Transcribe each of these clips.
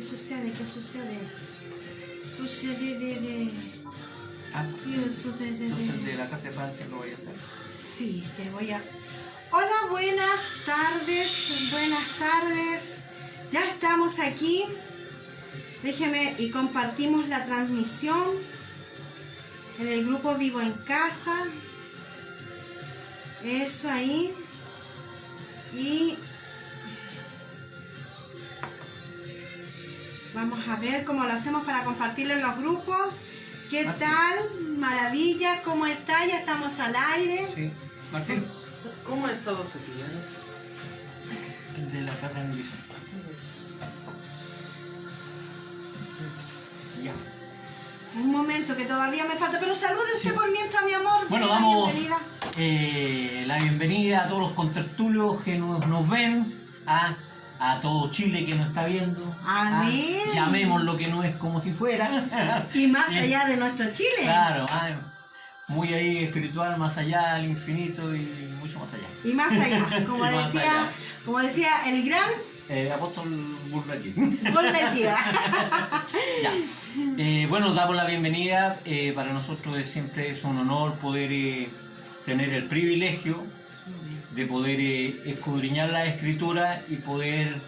sucede? ¿Qué sucede? Sucede Entonces de la casa de pan lo voy a hacer. Sí, que voy a... Hola, buenas tardes. Ya estamos aquí. Déjeme y compartimos la transmisión en el grupo Vivo en Casa. Eso ahí. Y vamos a ver cómo lo hacemos para compartirlo en los grupos. ¿Qué Martín. tal? Maravilla, ¿cómo está? Ya estamos al aire. Sí. Martín, ¿Cómo ha estado su día? el de la casa de bendición. Ya. Un momento, que todavía me falta, pero salude usted por mientras, mi amor. Bueno, Dele la damos bienvenida. la bienvenida a todos los contertulios que nos ven, a todo Chile que nos está viendo. Amén. Llamemos lo que no es como si fuera. Y más Bien. allá de nuestro Chile. Claro, muy ahí espiritual, más allá, al infinito y mucho más allá. Y más allá, como Y más decía, allá. como decía el gran Apóstol Burlaki. Golbechea. Ya. Bueno, damos la bienvenida. Para nosotros siempre es un honor poder tener el privilegio de poder escudriñar la escritura y poder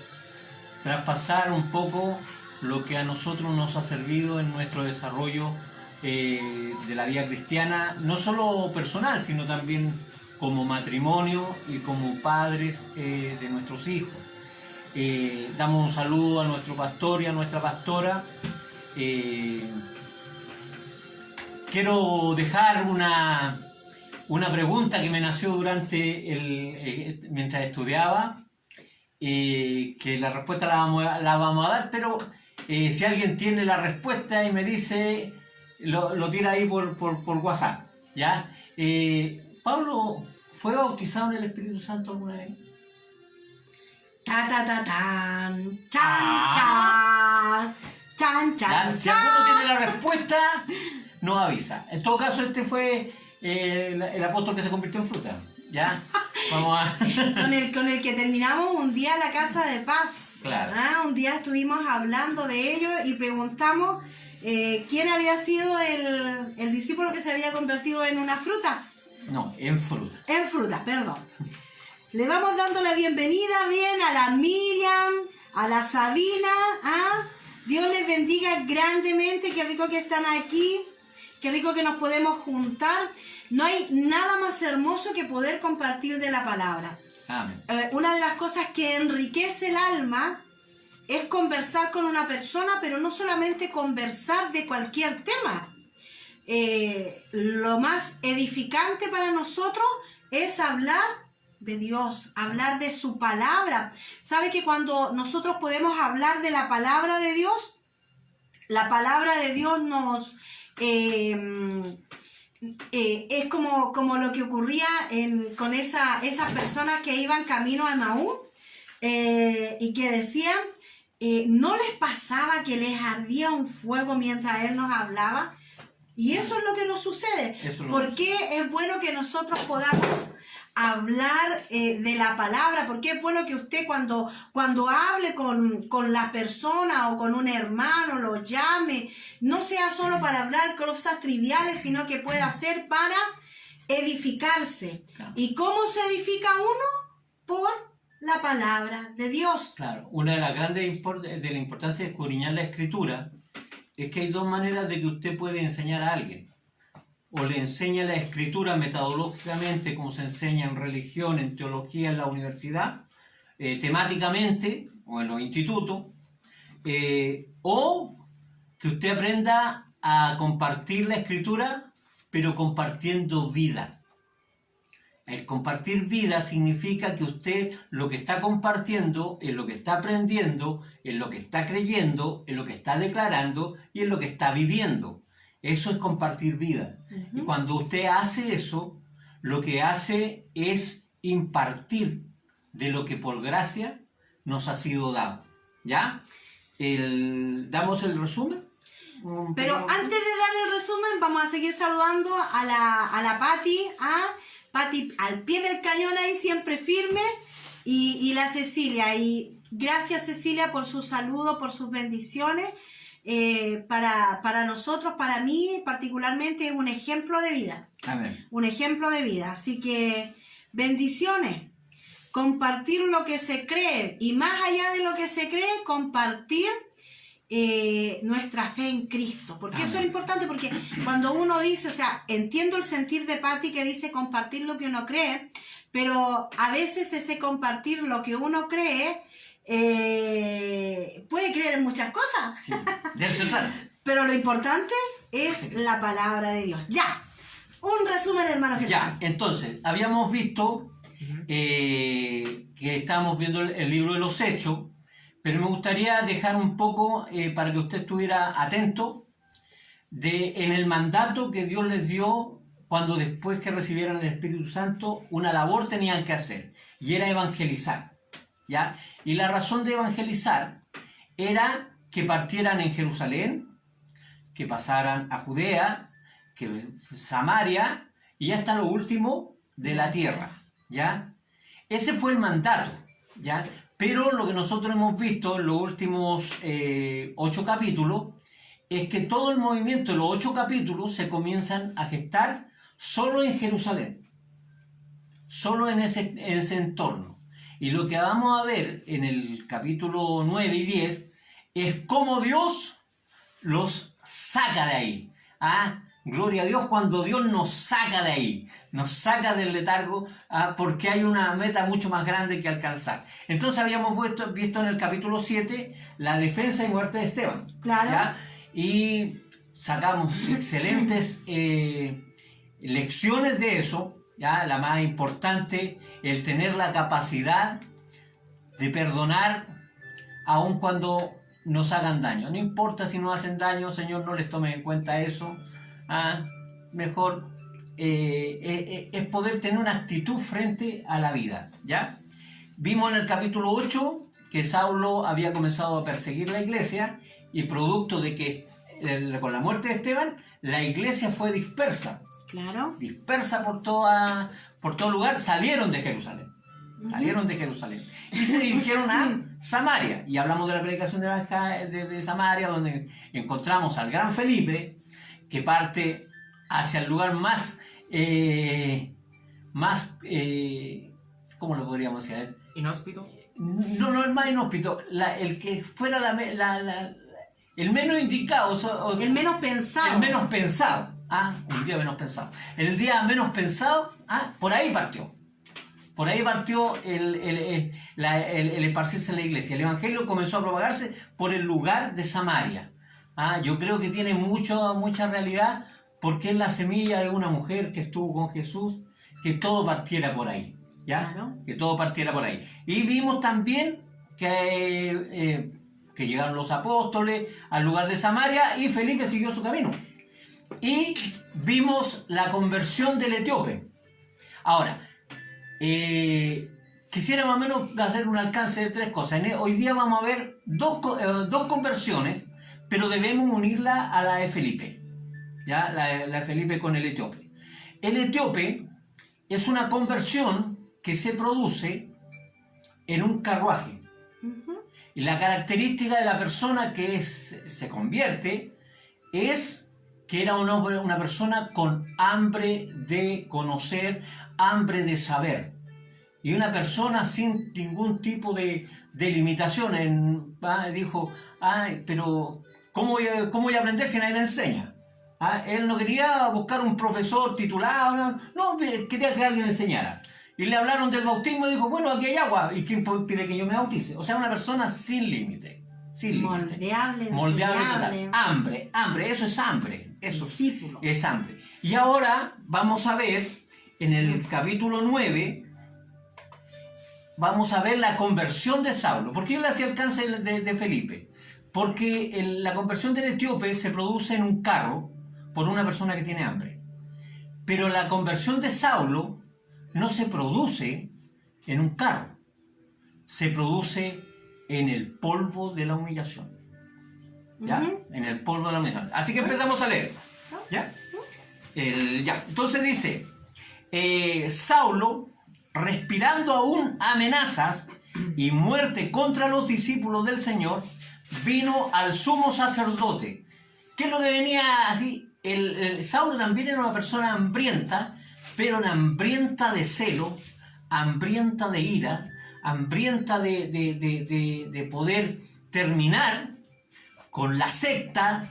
traspasar un poco lo que a nosotros nos ha servido en nuestro desarrollo de la vida cristiana, no solo personal, sino también como matrimonio y como padres de nuestros hijos. Damos un saludo a nuestro pastor y a nuestra pastora. Quiero dejar una pregunta que me nació durante mientras estudiaba, que la respuesta la vamos a dar, pero si alguien tiene la respuesta y me dice, lo tira ahí por WhatsApp, ¿ya? ¿Pablo fue bautizado en el Espíritu Santo alguna vez? Tan, chan, Ah. chan, chan, ¿Ya? Si chan. alguno tiene la respuesta, nos avisa. En todo caso, este fue el apóstol que se convirtió en fruta. ¿Ya? Vamos a... Con el que terminamos un día la casa de paz. Claro. Un día estuvimos hablando de ello y preguntamos quién había sido el discípulo que se había convertido en una fruta. No, en fruta. En fruta, perdón. Le vamos dando la bienvenida bien a la Miriam, a la Sabina. Dios les bendiga grandemente. Qué rico que están aquí. Qué rico que nos podemos juntar. No hay nada más hermoso que poder compartir de la palabra. Amén. Una de las cosas que enriquece el alma es conversar con una persona, pero no solamente conversar de cualquier tema. Lo más edificante para nosotros es hablar de Dios, hablar de su palabra. ¿Sabe que cuando nosotros podemos hablar de la palabra de Dios, la palabra de Dios nos... es como lo que ocurría con esas personas que iban camino a Emaús y que decían, no les pasaba que les ardía un fuego mientras Él nos hablaba. Y eso es lo que nos sucede. ¿Por qué es bueno que nosotros podamos hablar de la palabra? Porque es bueno que usted cuando hable con la persona o con un hermano, lo llame, no sea solo para hablar cosas triviales, sino que pueda ser para edificarse. Claro. ¿Y cómo se edifica uno? Por la palabra de Dios. Claro, una de las grandes de la importancia de escudriñar la escritura es que hay dos maneras de que usted puede enseñar a alguien. O le enseña la escritura metodológicamente, como se enseña en religión, en teología, en la universidad, temáticamente, o en los institutos, o que usted aprenda a compartir la escritura, pero compartiendo vida. El compartir vida significa que usted lo que está compartiendo es lo que está aprendiendo, es lo que está creyendo, es lo que está declarando y es lo que está viviendo. Eso es compartir vida. Y cuando usted hace eso, lo que hace es impartir de lo que por gracia nos ha sido dado. ¿Ya? ¿Damos el resumen? Pero antes de dar el resumen, vamos a seguir saludando a la Pati, Pati al pie del cañón ahí, siempre firme, y la Cecilia. Y Gracias, Cecilia, por su saludo, por sus bendiciones. Para nosotros, para mí particularmente, es un ejemplo de vida. Amén. Un ejemplo de vida. Así que bendiciones. Compartir lo que se cree y más allá de lo que se cree, compartir nuestra fe en Cristo. Porque Amén. eso es importante, porque cuando uno dice, o sea, entiendo el sentir de Patti que dice compartir lo que uno cree, pero a veces ese compartir lo que uno cree puede creer en muchas cosas. Sí, de eso trata. Pero lo importante es la palabra de Dios. Ya, un resumen, hermano Jesús. Ya, entonces, habíamos visto que estábamos viendo el libro de los Hechos, pero me gustaría dejar un poco para que usted estuviera atento en el mandato que Dios les dio cuando después que recibieran el Espíritu Santo, una labor tenían que hacer, y era evangelizar, ¿ya? Y la razón de evangelizar era que partieran en Jerusalén, que pasaran a Judea, que Samaria, y hasta lo último de la tierra, ¿ya? Ese fue el mandato, ¿ya? Pero lo que nosotros hemos visto en los últimos 8 capítulos es que todo el movimiento de los 8 capítulos se comienzan a gestar solo en Jerusalén, solo en ese entorno. Y lo que vamos a ver en el capítulo 9 y 10 es cómo Dios los saca de ahí. ¿Ah? Gloria a Dios cuando Dios nos saca de ahí, nos saca del letargo, porque hay una meta mucho más grande que alcanzar. Entonces habíamos visto en el capítulo 7 la defensa y muerte de Esteban. Claro. ¿Ya? Y sacamos excelentes lecciones de eso. ¿Ya? La más importante, el tener la capacidad de perdonar aun cuando nos hagan daño. No importa si nos hacen daño, Señor, no les tome en cuenta eso. Mejor es poder tener una actitud frente a la vida, ¿ya? Vimos en el capítulo 8 que Saulo había comenzado a perseguir la iglesia y producto de que con la muerte de Esteban, la iglesia fue dispersa. Claro. Dispersa por todo lugar, salieron de Jerusalén. Salieron de Jerusalén y se dirigieron a Samaria. Y hablamos de la predicación de Samaria, donde encontramos al gran Felipe, que parte hacia el lugar más, ¿cómo lo podríamos decir? ¿Inhóspito? No el más inhóspito, el que fuera el menos indicado. El menos pensado. El menos pensado. Un día menos pensado. El día menos pensado, por ahí partió. Por ahí partió el esparcirse en la iglesia. El evangelio comenzó a propagarse por el lugar de Samaria. Yo creo que tiene mucha realidad, porque es la semilla de una mujer que estuvo con Jesús, que todo partiera por ahí, ¿ya? Claro. Que todo partiera por ahí. Y vimos también que llegaron los apóstoles al lugar de Samaria y Felipe siguió su camino. Y vimos la conversión del etíope. Ahora, quisiera más o menos hacer un alcance de 3 cosas. Hoy día vamos a ver dos conversiones, pero debemos unirla a la de Felipe, ¿ya? La de Felipe con el etíope. El etíope es una conversión que se produce en un carruaje. Y la característica de la persona que se convierte es que era una persona con hambre de conocer, hambre de saber. Y una persona sin ningún tipo de limitaciones. Dijo, pero ¿cómo voy a aprender si nadie me enseña? Él no quería buscar un profesor titulado, no, quería que alguien le enseñara. Y le hablaron del bautismo y dijo, bueno, aquí hay agua. ¿Y quién pide que yo me bautice? O sea, una persona sin límite. Sin límite. Moldeable total. Hambre, eso es hambre. Eso Discípulo. es hambre. Y ahora vamos a ver, en el capítulo 9, vamos a ver la conversión de Saulo. ¿Por qué yo le hacía alcance de Felipe? Porque la conversión del etíope se produce en un carro por una persona que tiene hambre. Pero la conversión de Saulo no se produce en un carro. Se produce en el polvo de la humillación. ¿Ya? En el polvo de la humillación. Así que empezamos a leer. ¿Ya? Entonces dice, Saulo, respirando aún amenazas, y muerte contra los discípulos del Señor, vino al sumo sacerdote. ¿Qué es lo que venía así? Saulo también era una persona hambrienta, pero una hambrienta de celo, hambrienta de ira, hambrienta de poder terminar con la secta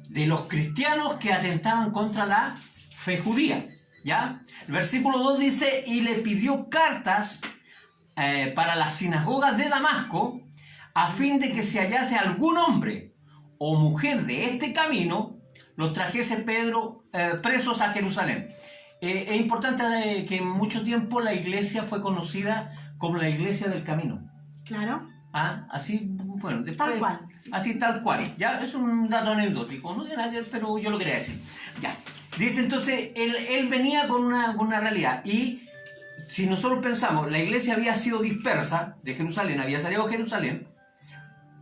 de los cristianos que atentaban contra la fe judía. ¿Ya? El versículo 2 dice, y le pidió cartas para las sinagogas de Damasco, a fin de que si hallase algún hombre o mujer de este camino, los trajese presos a Jerusalén. Es importante que en mucho tiempo la iglesia fue conocida como la iglesia del camino. Claro. Así, bueno, después, Tal cual. Así tal cual. Sí. ¿Ya? Es un dato anecdótico, no tiene nada que ver, pero yo lo quería decir. Ya. Dice entonces, él venía con una realidad. Y si nosotros pensamos, la iglesia había sido dispersa de Jerusalén, había salido de Jerusalén,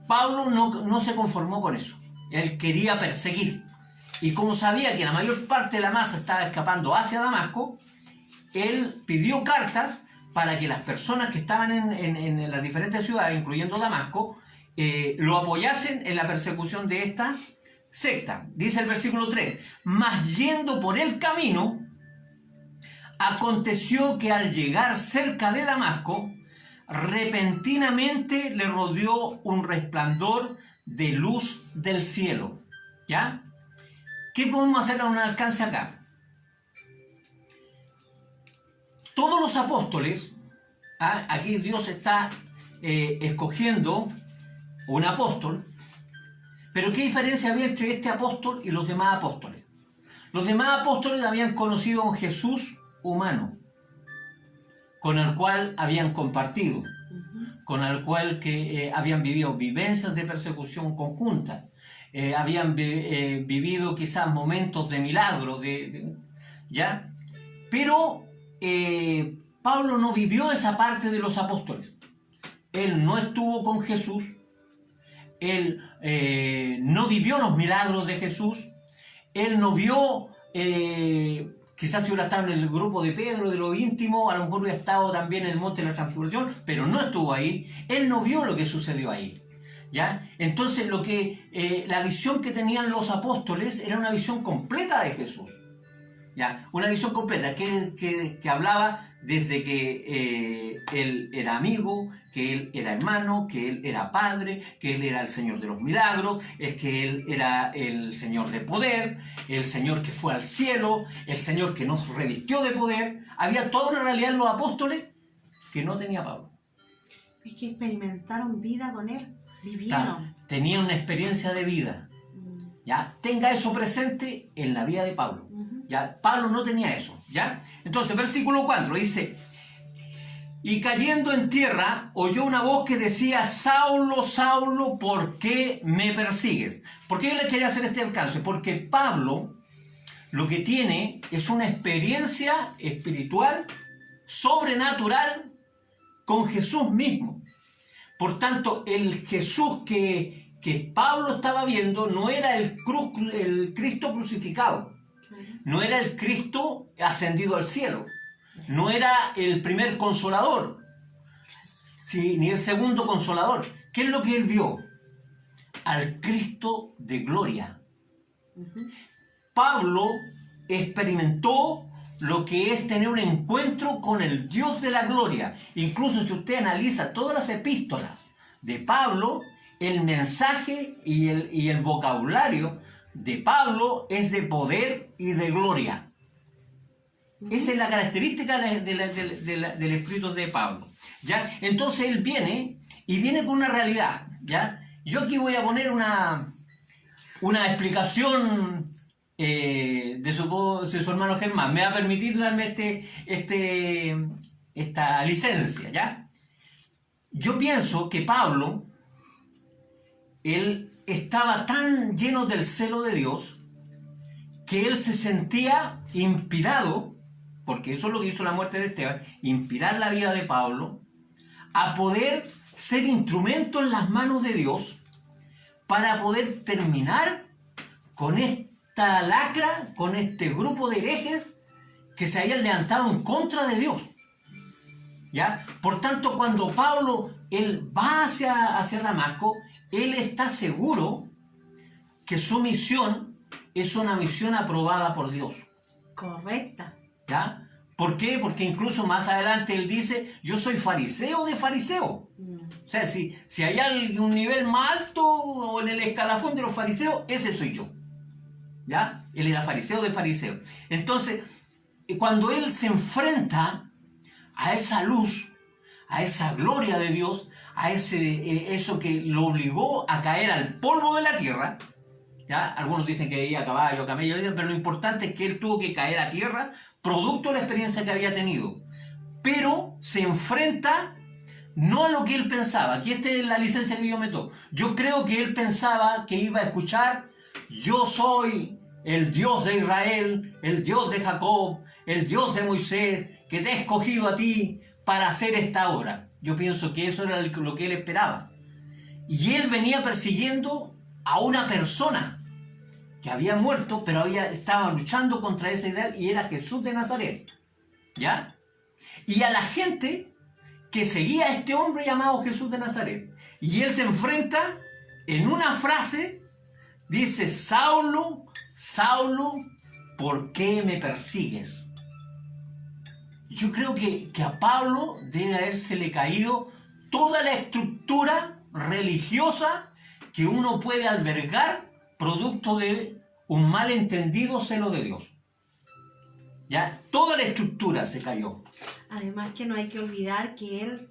Pablo no se conformó con eso. Él quería perseguir. Y como sabía que la mayor parte de la masa estaba escapando hacia Damasco, él pidió cartas para que las personas que estaban en las diferentes ciudades, incluyendo Damasco, lo apoyasen en la persecución de esta secta. Dice el versículo 3, mas yendo por el camino, aconteció que al llegar cerca de Damasco, repentinamente le rodeó un resplandor de luz del cielo. ¿Ya? ¿Qué podemos hacer a un alcance acá? Todos los apóstoles, aquí Dios está escogiendo un apóstol, pero ¿qué diferencia había entre este apóstol y los demás apóstoles? Los demás apóstoles habían conocido a un Jesús humano, con el cual habían compartido, con el cual habían vivido vivencias de persecución conjunta, habían vivido quizás momentos de milagro, ¿ya? Pero Pablo no vivió esa parte de los apóstoles. Él no estuvo con Jesús, él no vivió los milagros de Jesús, él no vio, quizás si hubiera estado en el grupo de Pedro, de lo íntimo, a lo mejor hubiera estado también en el monte de la transfiguración, pero no estuvo ahí, él no vio lo que sucedió ahí. ¿Ya? Entonces la visión que tenían los apóstoles era una visión completa de Jesús. ¿Ya? Una visión completa que hablaba desde que él era amigo, que él era hermano, que él era padre, que él era el Señor de los milagros, es que él era el Señor de poder, el Señor que fue al cielo, el Señor que nos revistió de poder. Había toda una realidad en los apóstoles que no tenía Pablo. Es que experimentaron vida con él, vivieron. Claro, tenían una experiencia de vida. ¿Ya? Tenga eso presente en la vida de Pablo. ¿Ya? Pablo no tenía eso. ¿Ya? Entonces, versículo 4 dice, y cayendo en tierra, oyó una voz que decía, Saulo, Saulo, ¿por qué me persigues? ¿Por qué yo les quería hacer este alcance? Porque Pablo lo que tiene es una experiencia espiritual, sobrenatural, con Jesús mismo. Por tanto, el Jesús que Pablo estaba viendo no era el Cristo crucificado, no era el Cristo ascendido al cielo, no era el primer consolador, sí, ni el segundo consolador. ¿Qué es lo que él vio? Al Cristo de gloria. Pablo experimentó lo que es tener un encuentro con el Dios de la gloria. Incluso si usted analiza todas las epístolas de Pablo, el mensaje y el vocabulario de Pablo es de poder y de gloria. Esa es la característica del escrito de Pablo. ¿Ya? Entonces él viene con una realidad. ¿Ya? Yo aquí voy a poner una explicación de su hermano Germán. Me va a permitir darme esta licencia. ¿Ya? Yo pienso que Pablo, él estaba tan lleno del celo de Dios que él se sentía inspirado, porque eso es lo que hizo la muerte de Esteban, inspirar la vida de Pablo a poder ser instrumento en las manos de Dios para poder terminar con esta lacra, con este grupo de herejes que se habían levantado en contra de Dios. ¿Ya? Por tanto, cuando Pablo él va hacia Damasco, él está seguro que su misión es una misión aprobada por Dios. Correcta. ¿Ya? ¿Por qué? Porque incluso más adelante él dice, yo soy fariseo de fariseo. O sea, si hay algún nivel más alto o en el escalafón de los fariseos, ese soy yo. ¿Ya? Él era fariseo de fariseo. Entonces, cuando él se enfrenta a esa luz, a esa gloria de Dios, a eso que lo obligó a caer al polvo de la tierra, ¿ya? Algunos dicen que iba a caballo, a camello, pero lo importante es que él tuvo que caer a tierra producto de la experiencia que había tenido. Pero se enfrenta no a lo que él pensaba. Aquí esta es la licencia que yo meto. Yo creo que él pensaba que iba a escuchar: yo soy el Dios de Israel, el Dios de Jacob, el Dios de Moisés, que te he escogido a ti para hacer esta obra. Yo pienso que eso era lo que él esperaba. Y él venía persiguiendo a una persona que había muerto, pero estaba luchando contra ese ideal, y era Jesús de Nazaret. ¿Ya? Y a la gente que seguía a este hombre llamado Jesús de Nazaret. Y él se enfrenta en una frase, dice: Saulo, Saulo, ¿por qué me persigues? Yo creo que a Pablo debe habérsele caído toda la estructura religiosa que uno puede albergar producto de un malentendido celo de Dios. Ya, toda la estructura se cayó. Además que no hay que olvidar que él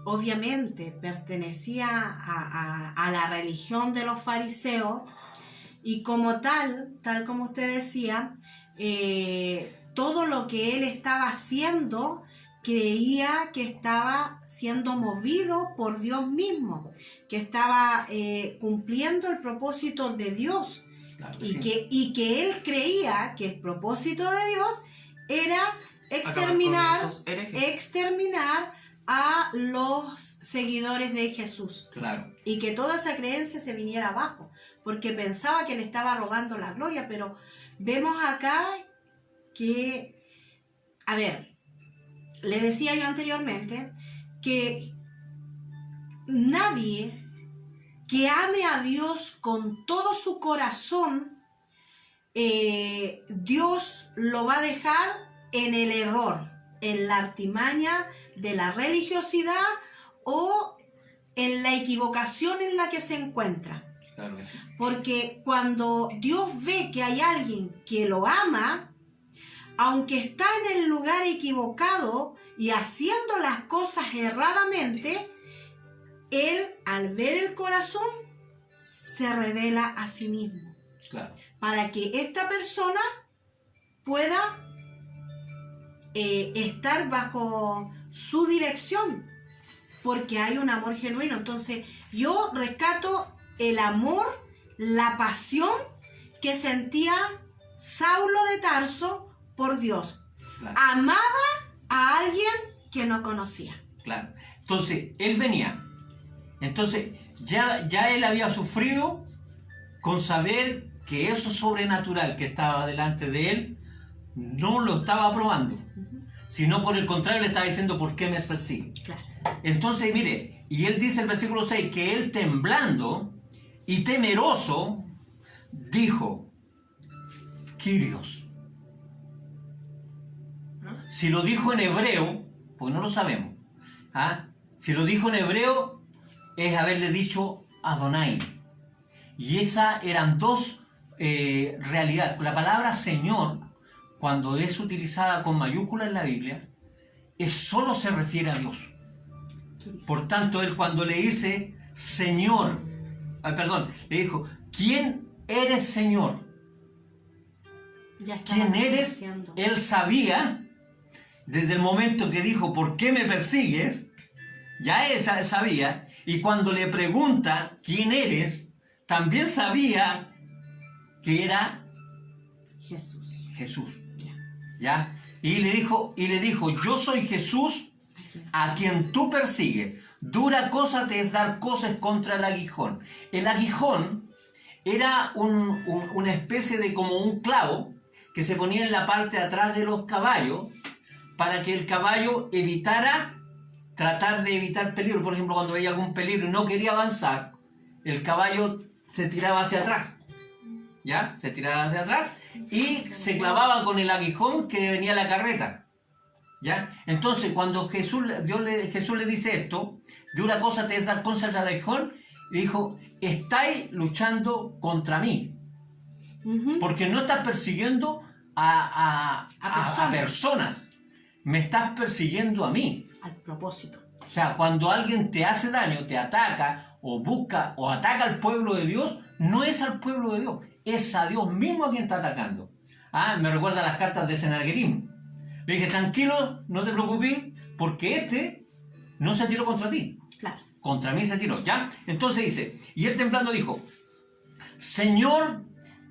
obviamente pertenecía a la religión de los fariseos, y como tal como usted decía, todo lo que él estaba haciendo creía que estaba siendo movido por Dios mismo, que estaba cumpliendo el propósito de Dios. Claro que sí. y que él creía que el propósito de Dios era exterminar a los seguidores de Jesús. Claro. Y que toda esa creencia se viniera abajo, porque pensaba que le estaba robando la gloria. Pero vemos acá que, a ver, le decía yo anteriormente que nadie que ame a Dios con todo su corazón, Dios lo va a dejar en el error, en la artimaña de la religiosidad o en la equivocación en la que se encuentra. Claro que sí. Porque cuando Dios ve que hay alguien que lo ama, aunque está en el lugar equivocado y haciendo las cosas erradamente, Él, al ver el corazón, se revela a sí mismo. Claro. Para que esta persona pueda estar bajo su dirección, porque hay un amor genuino. Entonces, yo rescato el amor, la pasión que sentía Saulo de Tarso por Dios. Claro. Amaba a alguien que no conocía. Claro. Entonces, él venía. Entonces, ya él había sufrido con saber que eso sobrenatural que estaba delante de él no lo estaba aprobando, sino por el contrario le estaba diciendo: ¿por qué me persigues? Claro. Entonces, mire, y él dice en el versículo 6 que él, temblando y temeroso, dijo: Kyrios. Si lo dijo en hebreo, porque no lo sabemos, si lo dijo en hebreo, es haberle dicho Adonai. Y esas eran dos realidades. La palabra Señor, cuando es utilizada con mayúscula en la Biblia, solo se refiere a Dios. Por tanto, él cuando le dice Señor, le dijo: ¿quién eres, Señor? ¿Quién eres? Diciendo. Él sabía, desde el momento que dijo: ¿por qué me persigues? Ya él sabía. Y cuando le pregunta: ¿quién eres?, también sabía que era Jesús. ¿Ya? Y le dijo: yo soy Jesús a quien tú persigues. Dura cosa te es dar cosas contra el aguijón. El aguijón era una especie de como un clavo que se ponía en la parte de atrás de los caballos para que el caballo evitara, tratar de evitar peligro. Por ejemplo, cuando veía algún peligro y no quería avanzar, el caballo se tiraba hacia atrás. ¿Ya? Se tiraba hacia atrás y se clavaba con el aguijón que venía la carreta. ¿Ya? Entonces, cuando Jesús le dice esto, de una cosa te es dar cosas al aguijón, dijo, estáis luchando contra mí. Porque no estás persiguiendo a personas. Me estás persiguiendo a mí. Al propósito. O sea, cuando alguien te hace daño, te ataca, o busca, o ataca al pueblo de Dios, no es al pueblo de Dios, es a Dios mismo a quien está atacando. Me recuerda las cartas de Sennacherib. Le dije, tranquilo, no te preocupes, porque este no se tiró contra ti. Claro. Contra mí se tiró, ¿ya? Entonces dice, y él temblando dijo, Señor,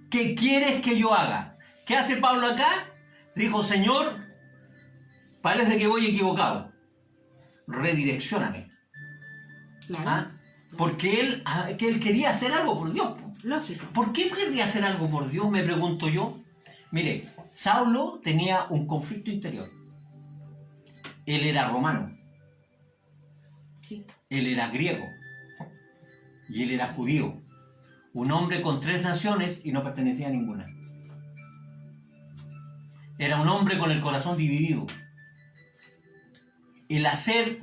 ¿qué quieres que yo haga? ¿Qué hace Pablo acá? Dijo, Señor, parece que voy equivocado. Redireccióname. Claro. Porque él quería hacer algo por Dios. Lógico. ¿Por qué querría hacer algo por Dios? Me pregunto yo. Mire, Saulo tenía un conflicto interior. Él era romano. Sí. Él era griego. Y él era judío. Un hombre con 3 naciones y no pertenecía a ninguna. Era un hombre con el corazón dividido. El hacer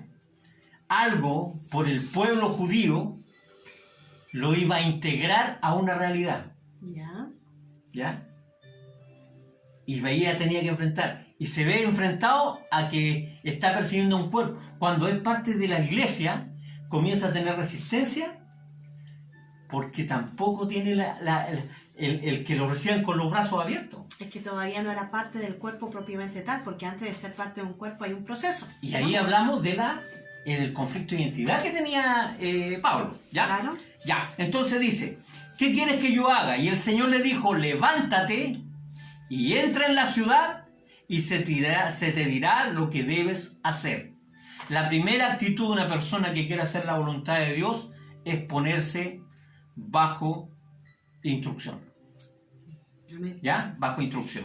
algo por el pueblo judío lo iba a integrar a una realidad. ¿Ya? Y tenía que enfrentar. Y se ve enfrentado a que está persiguiendo un cuerpo. Cuando es parte de la iglesia, comienza a tener resistencia porque tampoco tiene el que lo reciban con los brazos abiertos. Es que todavía no era parte del cuerpo propiamente tal, porque antes de ser parte de un cuerpo hay un proceso. Y ahí hablamos del conflicto de identidad que tenía Pablo. ¿Ya? Claro. Ya, entonces dice, ¿qué quieres que yo haga? Y el Señor le dijo, levántate y entra en la ciudad y se te dirá lo que debes hacer. La primera actitud de una persona que quiere hacer la voluntad de Dios es ponerse bajo instrucción. Amén. ¿Ya? Bajo instrucción.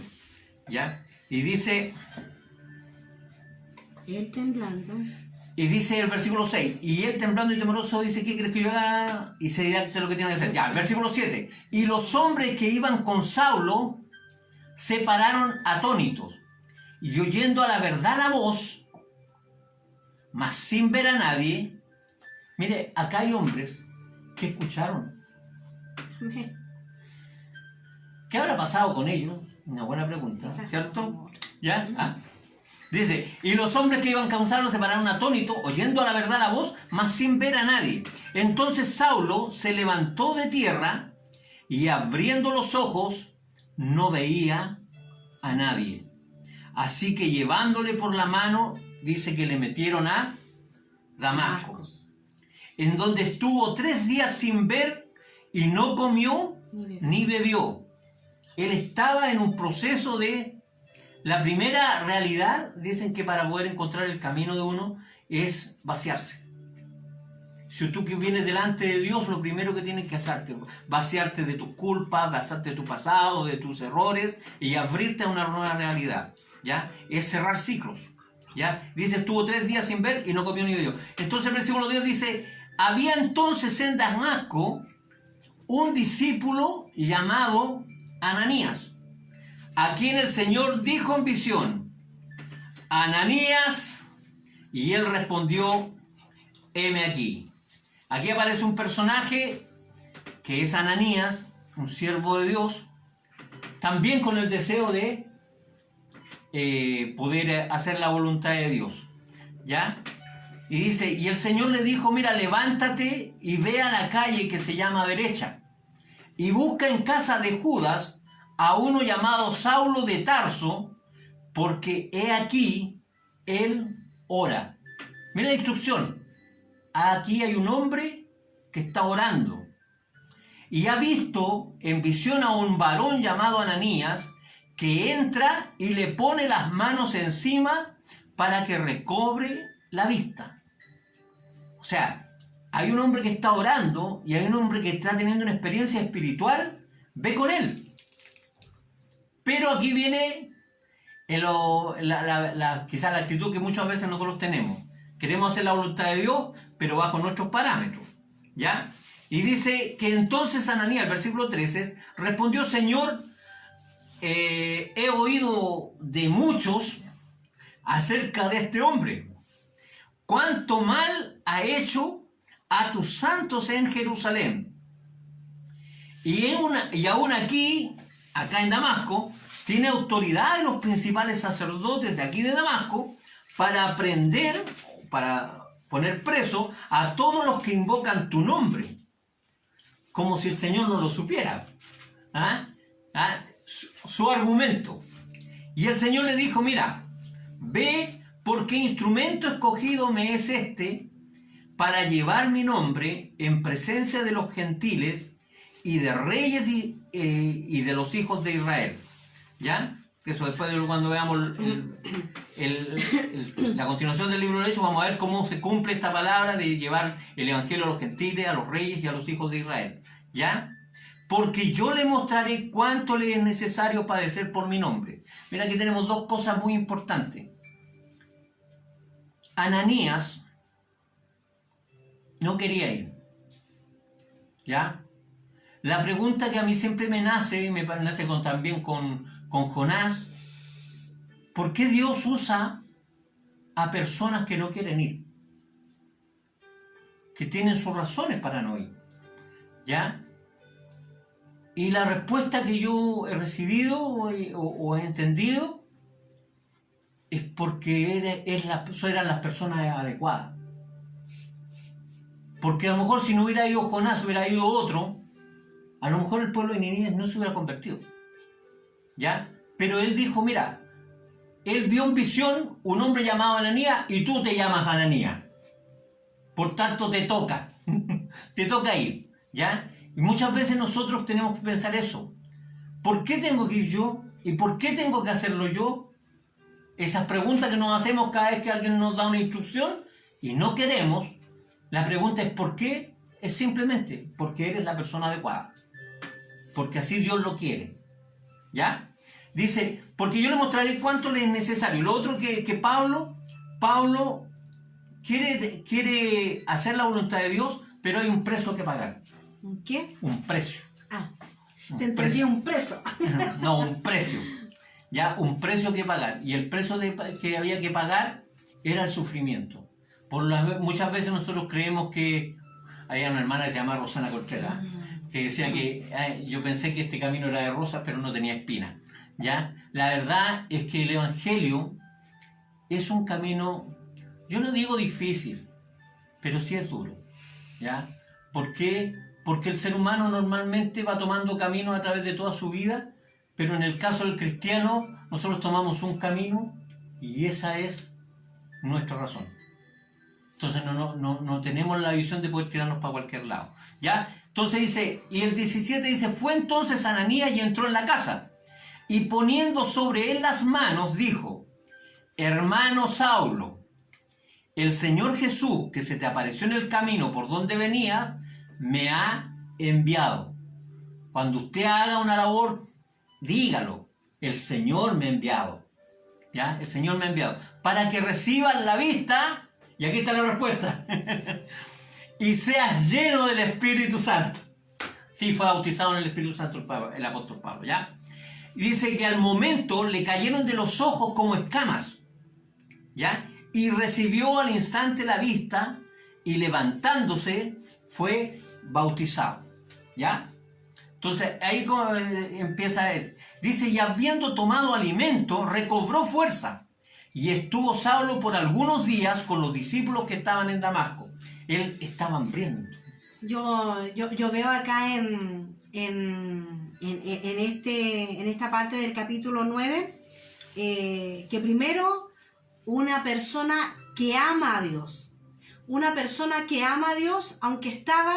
¿Ya? Y dice... Él temblando. Y dice el versículo 6, y él temblando y temeroso dice, ¿qué crees que yo haga? Y se dirá lo que tiene que hacer. Ya, el versículo 7. Y los hombres que iban con Saulo se pararon atónitos, y oyendo a la verdad la voz, mas sin ver a nadie. Mire, acá hay hombres que escucharon. Amén. ¿Qué habrá pasado con ellos? Una buena pregunta, ¿cierto? ¿Ya? Dice, y los hombres que iban con Saulo se pararon atónitos, oyendo a la verdad la voz, mas sin ver a nadie. Entonces Saulo se levantó de tierra y abriendo los ojos no veía a nadie. Así que llevándole por la mano, dice que le metieron a Damasco, en donde estuvo 3 días sin ver y no comió ni bebió. Él estaba en un proceso de... La primera realidad, dicen que para poder encontrar el camino de uno es vaciarse. Si tú que vienes delante de Dios, lo primero que tienes que hacerte, vaciarte de tus culpas, vaciarte de tu pasado, de tus errores y abrirte a una nueva realidad. ¿Ya? Es cerrar ciclos. ¿Ya? Dice, estuvo 3 días sin ver y no comió ni bebió. Entonces el versículo 10 dice, había entonces en Damasco un discípulo llamado Ananías, a quien el Señor dijo en visión, Ananías, y él respondió, heme aquí. Aquí aparece un personaje que es Ananías, un siervo de Dios, también con el deseo de poder hacer la voluntad de Dios. ¿Ya? Y dice, y el Señor le dijo, mira, levántate y ve a la calle que se llama derecha, y busca en casa de Judas a uno llamado Saulo de Tarso, porque he aquí, él ora. Mira la instrucción. Aquí hay un hombre que está orando. Y ha visto en visión a un varón llamado Ananías, que entra y le pone las manos encima para que recobre la vista. O sea, hay un hombre que está orando y hay un hombre que está teniendo una experiencia espiritual. Ve con él. Pero aquí viene quizás la actitud que muchas veces nosotros tenemos. Queremos hacer la voluntad de Dios, pero bajo nuestros parámetros, ¿ya? Y dice que entonces Ananías, el versículo 13, respondió: Señor, he oído de muchos acerca de este hombre, cuánto mal ha hecho a tus santos en Jerusalén. Y aún aquí, acá en Damasco, tiene autoridad de los principales sacerdotes de aquí de Damasco para prender, para poner preso a todos los que invocan tu nombre, como si el Señor no lo supiera. Su argumento. Y el Señor le dijo: mira, ve, porque instrumento escogido me es este para llevar mi nombre en presencia de los gentiles y de reyes y de los hijos de Israel. ¿Ya? Eso después, cuando veamos la continuación del libro de Hechos, vamos a ver cómo se cumple esta palabra de llevar el evangelio a los gentiles, a los reyes y a los hijos de Israel. ¿Ya? Porque yo le mostraré cuánto le es necesario padecer por mi nombre. Mira, aquí tenemos dos cosas muy importantes. Ananías no quería ir. ¿Ya? La pregunta que a mí siempre me nace también con Jonás: ¿por qué Dios usa a personas que no quieren ir? Que tienen sus razones para no ir. ¿Ya? Y la respuesta que yo he recibido o he entendido es porque eran las personas adecuadas. Porque a lo mejor si no hubiera ido Jonás, hubiera ido otro, a lo mejor el pueblo de Nínive no se hubiera convertido. ¿Ya? Pero él dijo: mira, él vio en visión un hombre llamado Ananías y tú te llamas Ananías. Por tanto te toca. Te toca ir. ¿Ya? Y muchas veces nosotros tenemos que pensar eso. ¿Por qué tengo que ir yo? ¿Y por qué tengo que hacerlo yo? Esas preguntas que nos hacemos cada vez que alguien nos da una instrucción y no queremos. La pregunta es ¿por qué? Es simplemente porque eres la persona adecuada. Porque así Dios lo quiere. ¿Ya? Dice, porque yo le mostraré cuánto le es necesario. Y lo otro que Pablo quiere hacer la voluntad de Dios, pero hay un precio que pagar. ¿Un qué? Un precio. Te entendí, un preso. No, un precio. Ya, un precio que pagar. Y el precio que había que pagar era el sufrimiento. Muchas veces nosotros creemos que... Había una hermana que se llama Rosana Contreras, que decía que yo pensé que este camino era de rosas, pero no tenía espinas. ¿Ya? La verdad es que el Evangelio es un camino, yo no digo difícil, pero sí es duro. ¿Ya? ¿Por qué? Porque el ser humano normalmente va tomando caminos a través de toda su vida, pero en el caso del cristiano, nosotros tomamos un camino y esa es nuestra razón. Entonces no tenemos la visión de poder tirarnos para cualquier lado. ¿Ya? Entonces dice, y el 17 dice, fue entonces Ananías y entró en la casa, y poniendo sobre él las manos, dijo, hermano Saulo, el Señor Jesús, que se te apareció en el camino por donde venía, me ha enviado. Cuando usted haga una labor, dígalo, el Señor me ha enviado. ¿Ya? El Señor me ha enviado. Para que reciban la vista, y aquí está la respuesta, y seas lleno del Espíritu Santo. Sí, fue bautizado en el Espíritu Santo el apóstol Pablo, ¿ya? Y dice que al momento le cayeron de los ojos como escamas, ¿ya? Y recibió al instante la vista, y levantándose fue bautizado, ¿ya? Entonces ahí como empieza, dice, y habiendo tomado alimento, recobró fuerza, y estuvo Saulo por algunos días con los discípulos que estaban en Damasco. Él estaba hambriento. Yo veo acá en esta parte del capítulo 9 que primero una persona que ama a Dios, aunque estaba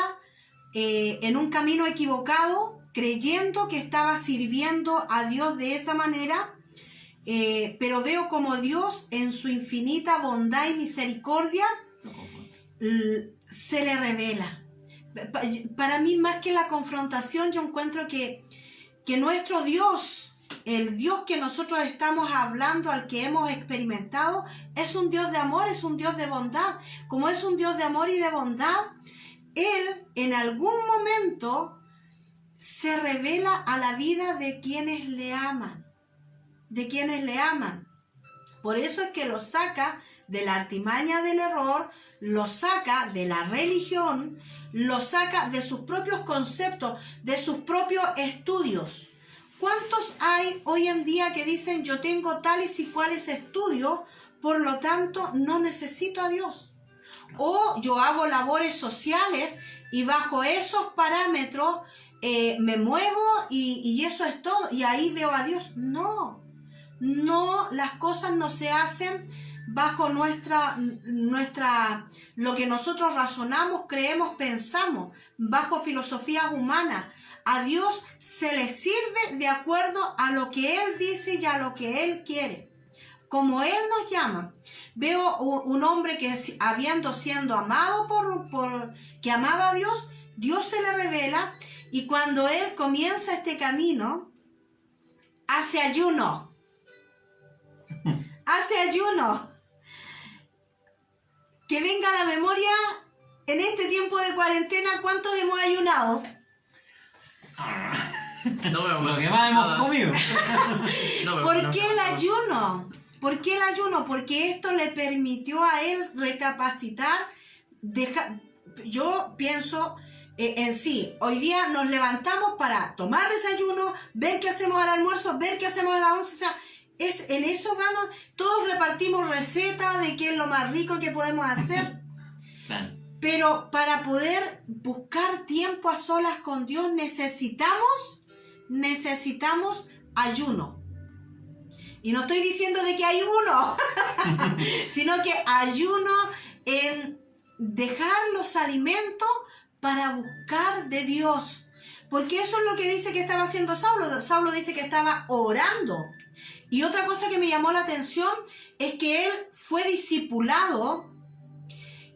en un camino equivocado, creyendo que estaba sirviendo a Dios de esa manera, pero veo como Dios en su infinita bondad y misericordia se le revela. Para mí, más que la confrontación, yo encuentro que nuestro Dios el Dios que nosotros estamos hablando, al que hemos experimentado, es un Dios de amor, es un Dios de bondad. Como es un Dios de amor y de bondad, Él en algún momento se revela a la vida de quienes le aman, de quienes le aman. Por eso es que lo saca de la artimaña del error, lo saca de la religión, lo saca de sus propios conceptos, de sus propios estudios. ¿Cuántos hay hoy en día que dicen yo tengo tales y cuales estudios, por lo tanto no necesito a Dios? O yo hago labores sociales y bajo esos parámetros me muevo y eso es todo, y ahí veo a Dios. No, las cosas no se hacen bajo lo que nosotros razonamos, creemos, pensamos, bajo filosofías humanas. A Dios se le sirve de acuerdo a lo que Él dice y a lo que Él quiere. Como Él nos llama. Veo un hombre que siendo amado que amaba a Dios, Dios se le revela, y cuando Él comienza este camino, hace ayuno. Hace ayuno. Que venga a la memoria, en este tiempo de cuarentena, ¿cuántos hemos ayunado? Lo que más hemos comido. ¿Por qué el ayuno? ¿Por qué el ayuno? Porque esto le permitió a él recapacitar. Yo pienso en sí, hoy día nos levantamos para tomar desayuno, ver qué hacemos al almuerzo, ver qué hacemos a la once. O sea, en eso vamos, todos repartimos recetas de qué es lo más rico que podemos hacer. Claro. Pero para poder buscar tiempo a solas con Dios necesitamos ayuno. Y no estoy diciendo de que hay uno, sino que ayuno en dejar los alimentos para buscar de Dios. Porque eso es lo que dice que estaba haciendo Saulo. Saulo dice que estaba orando. Y otra cosa que me llamó la atención es que él fue discipulado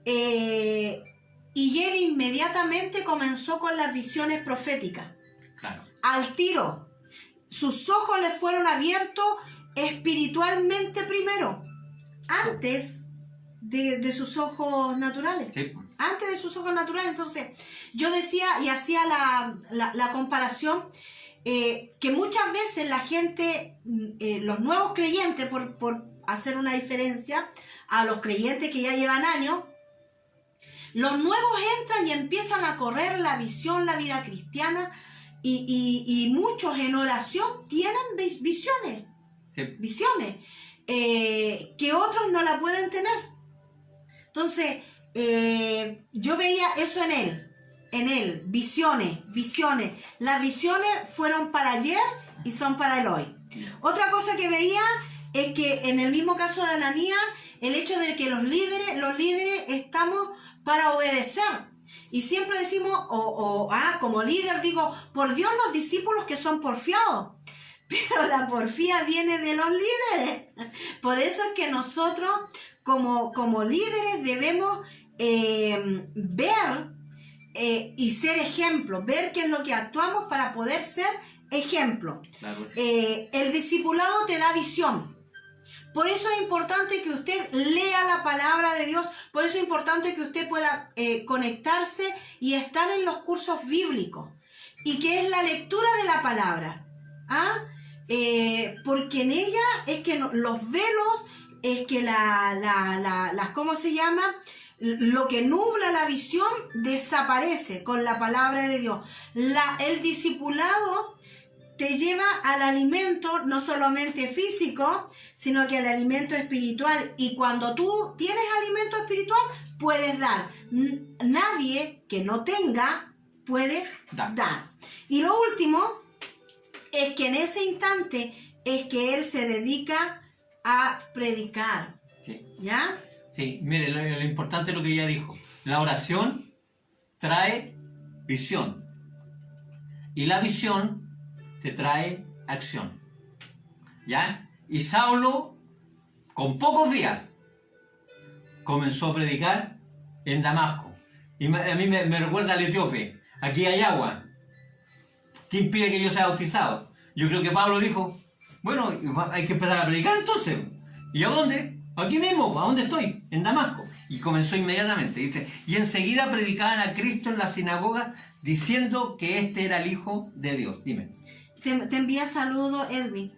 y él inmediatamente comenzó con las visiones proféticas. Claro. Al tiro. Sus ojos le fueron abiertos espiritualmente primero, antes de sus ojos naturales. Sí. Antes de sus ojos naturales. Entonces, yo decía y hacía la comparación que muchas veces la gente, los nuevos creyentes, por hacer una diferencia a los creyentes que ya llevan años, los nuevos entran y empiezan a correr la visión, la vida cristiana, y muchos en oración tienen visiones. Sí. Visiones que otros no la pueden tener. Entonces yo veía eso en él, visiones. Las visiones fueron para ayer y son para el hoy. Otra cosa que veía es que en el mismo caso de Ananías, el hecho de que los líderes estamos para obedecer. Y siempre decimos, como líder digo, por Dios los discípulos que son porfiados. Pero la porfía viene de los líderes. Por eso es que nosotros como líderes debemos ver y ser ejemplo, ver qué es lo que actuamos para poder ser ejemplo. Claro, sí. El discipulado te da visión. Por eso es importante que usted lea la palabra de Dios, por eso es importante que usted pueda conectarse y estar en los cursos bíblicos, y que es la lectura de la palabra. Porque en ella es que los velos, es que ¿cómo se llama? Lo que nubla la visión desaparece con la palabra de Dios. El discipulado te lleva al alimento no solamente físico, sino que al alimento espiritual. Y cuando tú tienes alimento espiritual, puedes dar. Nadie que no tenga puede dar. Y lo último es que en ese instante es que él se dedica a predicar. Sí. ¿Ya? Sí, mire, lo importante es lo que ella dijo. La oración trae visión. Y la visión te trae acción. ¿Ya? Y Saulo, con pocos días, comenzó a predicar en Damasco. Y a mí me recuerda al etíope. Aquí hay agua. ¿Qué impide que yo sea bautizado? Yo creo que Pablo dijo, Bueno, hay que empezar a predicar entonces. ¿Y a dónde? Aquí mismo, ¿a dónde estoy? En Damasco. Y comenzó inmediatamente, dice, y enseguida predicaban a Cristo en la sinagoga diciendo que este era el Hijo de Dios. Dime. Te envía saludo, Edwin.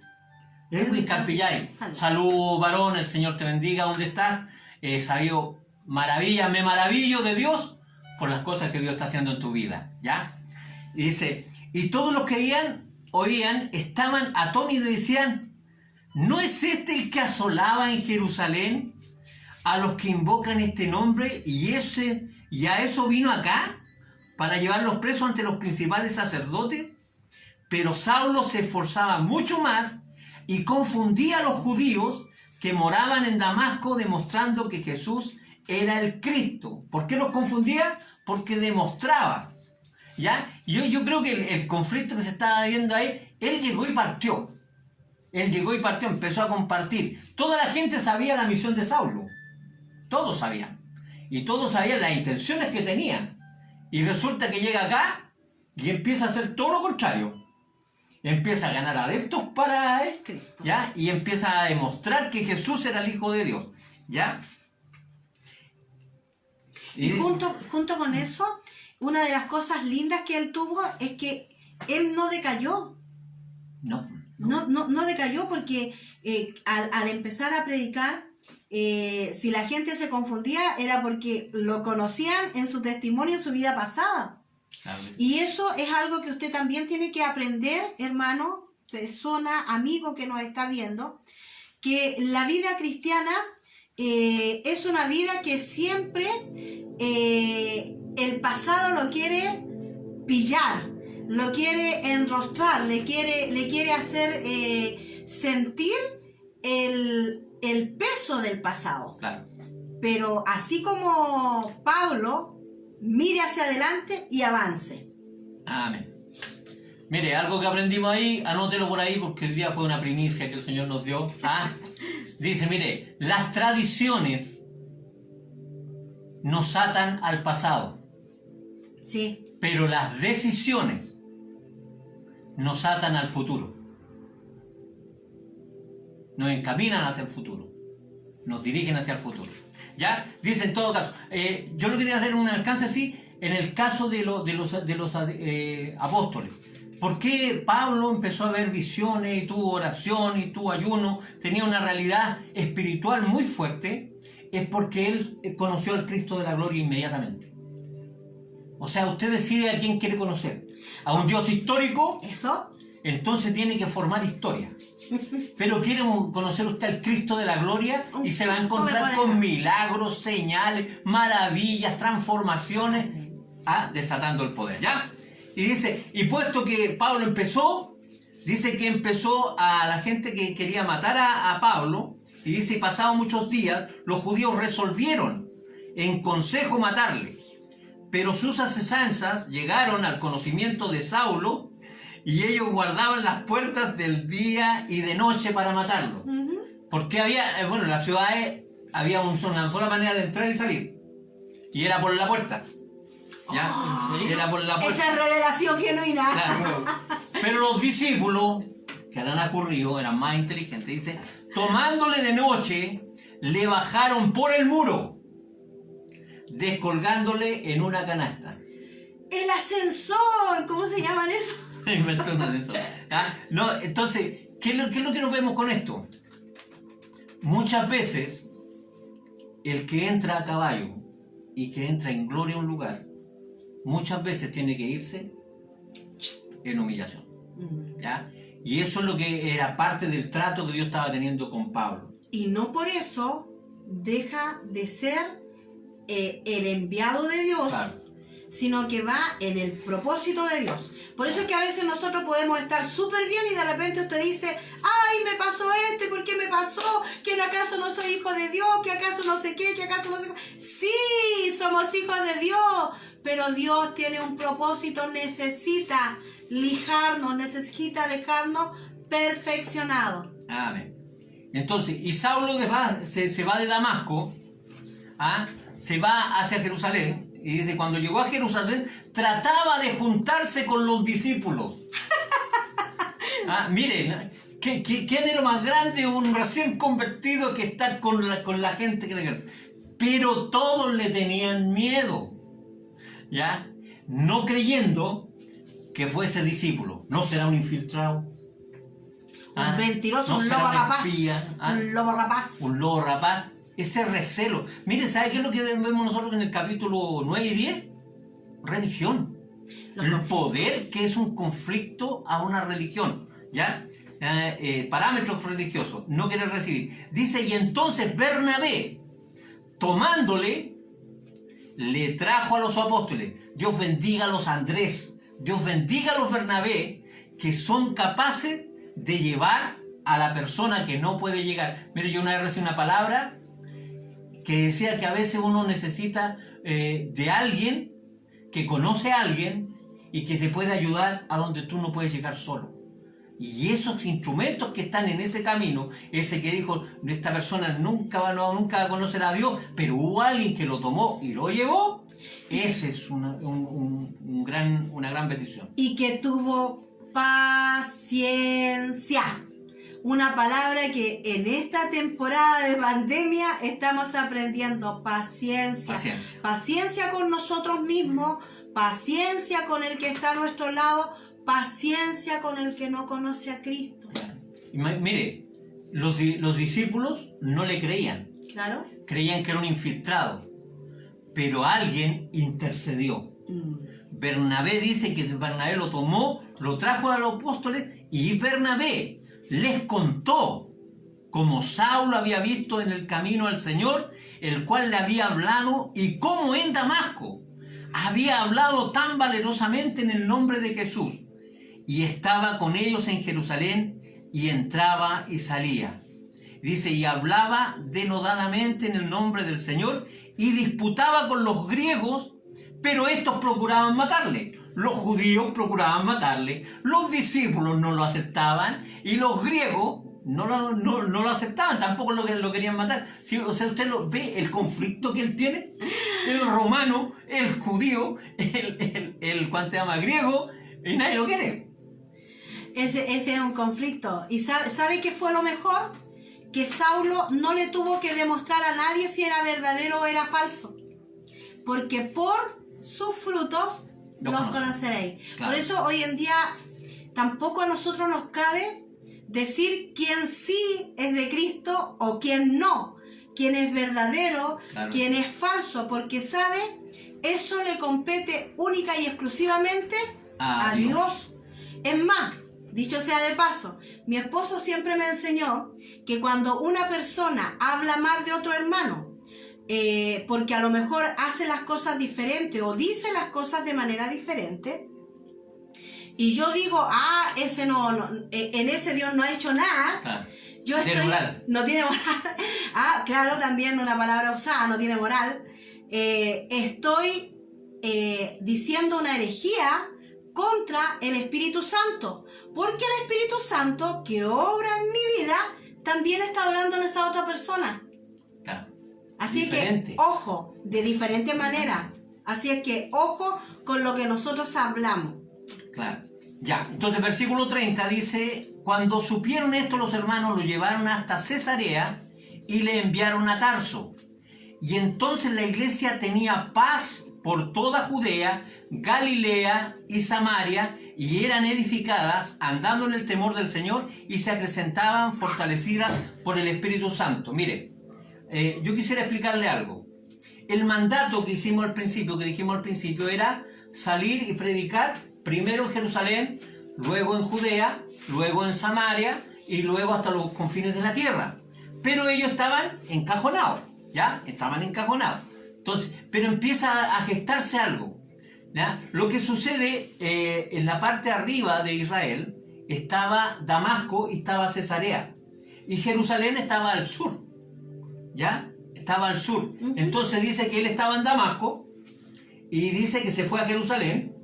Edwin Carpillay. Salud, varón, el Señor te bendiga. ¿Dónde estás? Sabio, me maravillo de Dios por las cosas que Dios está haciendo en tu vida. ¿Ya? Y dice, y todos los que oían, estaban atónitos y decían, ¿no es este el que asolaba en Jerusalén a los que invocan este nombre y a eso vino acá para llevarlos presos ante los principales sacerdotes? Pero Saulo se esforzaba mucho más y confundía a los judíos que moraban en Damasco, demostrando que Jesús era el Cristo. ¿Por qué los confundía? Porque demostraba. ¿Ya? Yo creo que el conflicto que se estaba viendo ahí, él llegó y partió. Empezó a compartir. Toda la gente sabía la misión de Saulo. Todos sabían. Y todos sabían las intenciones que tenían. Y resulta que llega acá y empieza a hacer todo lo contrario. Empieza a ganar adeptos para él, ¿ya? Y empieza a demostrar que Jesús era el Hijo de Dios, ¿ya? Y junto con eso, una de las cosas lindas que él tuvo es que él no decayó. No decayó porque al empezar a predicar, si la gente se confundía era porque lo conocían en su testimonio, en su vida pasada. Y eso es algo que usted también tiene que aprender, hermano, persona, amigo que nos está viendo, que la vida cristiana es una vida que siempre el pasado lo quiere pillar, lo quiere enrostrar, le quiere hacer sentir el peso del pasado. Claro. Pero así como Pablo, mire hacia adelante y avance. Amén. Mire, algo que aprendimos ahí, anótelo por ahí porque el día fue una primicia que el Señor nos dio. Dice, mire, las tradiciones nos atan al pasado. Sí. Pero las decisiones nos atan al futuro. Nos encaminan hacia el futuro. Nos dirigen hacia el futuro. ¿Ya? Dice en todo caso, yo lo quería hacer un alcance así en el caso de los apóstoles. ¿Por qué Pablo empezó a ver visiones y tuvo oración y tuvo ayuno? Tenía una realidad espiritual muy fuerte. Es porque él conoció al Cristo de la gloria inmediatamente. O sea, usted decide a quién quiere conocer. ¿A un Dios histórico? ¿Eso? Entonces tiene que formar historia. Pero quiere conocer usted al Cristo de la gloria y se va a encontrar con milagros, señales, maravillas, transformaciones, desatando el poder, ¿ya? Y dice, y puesto que Pablo empezó, dice que empezó a la gente que quería matar a Pablo, y dice, pasados muchos días, los judíos resolvieron en consejo matarle. Pero sus asechanzas llegaron al conocimiento de Saulo, y ellos guardaban las puertas del día y de noche para matarlo. Porque había, en las ciudades había una sola manera de entrar y salir. Y era por la puerta. ¿Ya? Era por la puerta. Esa es revelación genuina. Claro. Pero los discípulos, que eran ocurrido, eran más inteligentes, dice, tomándole de noche, le bajaron por el muro, descolgándole en una canasta. El ascensor, ¿cómo se llaman eso? Inventó uno de esos. No, entonces, ¿qué es lo que nos vemos con esto? Muchas veces, el que entra a caballo y que entra en gloria a un lugar, muchas veces tiene que irse en humillación. ¿Ya? Y eso es lo que era parte del trato que Dios estaba teniendo con Pablo. Y no por eso deja de ser el enviado de Dios. Claro. Sino que va en el propósito de Dios. Por eso es que a veces nosotros podemos estar súper bien y de repente usted dice, ay, me pasó esto, ¿y por qué me pasó? ¿Que acaso no soy hijo de Dios? ¿Que acaso no sé qué? ¿Que acaso no sé qué? Sí, somos hijos de Dios, pero Dios tiene un propósito, necesita lijarnos, necesita dejarnos perfeccionados. Amén. Entonces, y Saulo se va de Damasco, se va hacia Jerusalén. Y dice, cuando llegó a Jerusalén, trataba de juntarse con los discípulos. Miren, ¿Quién es lo más grande? Un recién convertido que está con la gente que le... Pero todos le tenían miedo, ¿ya? No creyendo que fuese discípulo. ¿No será un infiltrado? Un mentiroso, ¿No un será lobo una rapaz. espía? Un lobo rapaz. Un lobo rapaz. Ese recelo. Mire, ¿sabe qué es lo que vemos nosotros en el capítulo 9 y 10? Religión. El poder que es un conflicto a una religión, ¿ya? Parámetros religiosos, no quiere recibir. Dice, y entonces Bernabé, tomándole, le trajo a los apóstoles. Dios bendiga a los Andrés, Dios bendiga a los Bernabé, que son capaces de llevar a la persona que no puede llegar. Mire, yo una vez recibí una palabra que decía que a veces uno necesita de alguien que conoce a alguien y que te puede ayudar a donde tú no puedes llegar solo. Y esos instrumentos que están en ese camino, ese que dijo, esta persona nunca va a conocer a Dios, pero hubo alguien que lo tomó y lo llevó, ese es una gran bendición. Y que tuvo paciencia. Una palabra que en esta temporada de pandemia estamos aprendiendo. Paciencia. Paciencia. Paciencia con nosotros mismos, paciencia con el que está a nuestro lado, paciencia con el que no conoce a Cristo. Y mire, los discípulos no le creían. Claro. Creían que era un infiltrado. Pero alguien intercedió. Bernabé dice que Bernabé lo tomó, lo trajo a los apóstoles y Bernabé les contó cómo Saulo había visto en el camino al Señor, el cual le había hablado, y cómo en Damasco había hablado tan valerosamente en el nombre de Jesús, y estaba con ellos en Jerusalén, y entraba y salía. Dice, y hablaba denodadamente en el nombre del Señor, y disputaba con los griegos, pero estos procuraban matarle. Los judíos procuraban matarle, los discípulos no lo aceptaban, y los griegos no lo aceptaban, tampoco lo querían matar. ¿Sí? O sea, usted lo ve, el conflicto que él tiene, el romano, el judío, ¿cuánto se llama? Griego, y nadie lo quiere. Ese es un conflicto. ¿Y sabe qué fue lo mejor? Que Saulo no le tuvo que demostrar a nadie si era verdadero o era falso. Porque por sus frutos los conoceréis. Claro. Por eso hoy en día tampoco a nosotros nos cabe decir quién sí es de Cristo o quién no, quién es verdadero, claro, quién es falso, porque sabe, eso le compete única y exclusivamente a Dios. Es más, dicho sea de paso, mi esposo siempre me enseñó que cuando una persona habla mal de otro hermano, porque a lo mejor hace las cosas diferentes o dice las cosas de manera diferente, y yo digo, ese no, en ese Dios no ha hecho nada. Ah, yo no tiene moral. Claro, también una palabra usada, no tiene moral. Estoy diciendo una herejía contra el Espíritu Santo, porque el Espíritu Santo que obra en mi vida también está obrando en esa otra persona. Claro. Así diferente. Que, ojo, de diferente manera. Así es que, ojo con lo que nosotros hablamos. Claro. Ya, entonces versículo 30 dice, cuando supieron esto los hermanos lo llevaron hasta Cesarea y le enviaron a Tarso. Y entonces la iglesia tenía paz por toda Judea, Galilea y Samaria, y eran edificadas andando en el temor del Señor y se acrecentaban fortalecidas por el Espíritu Santo. Mire, yo quisiera explicarle algo. El mandato que dijimos al principio, era salir y predicar primero en Jerusalén, luego en Judea, luego en Samaria y luego hasta los confines de la tierra. Pero ellos estaban encajonados, ¿ya? Estaban encajonados. Entonces, pero empieza a gestarse algo, ¿ya? Lo que sucede en la parte arriba de Israel estaba Damasco y estaba Cesarea. Y Jerusalén estaba al sur, ¿ya? Estaba al sur. Entonces dice que él estaba en Damasco y dice que se fue a Jerusalén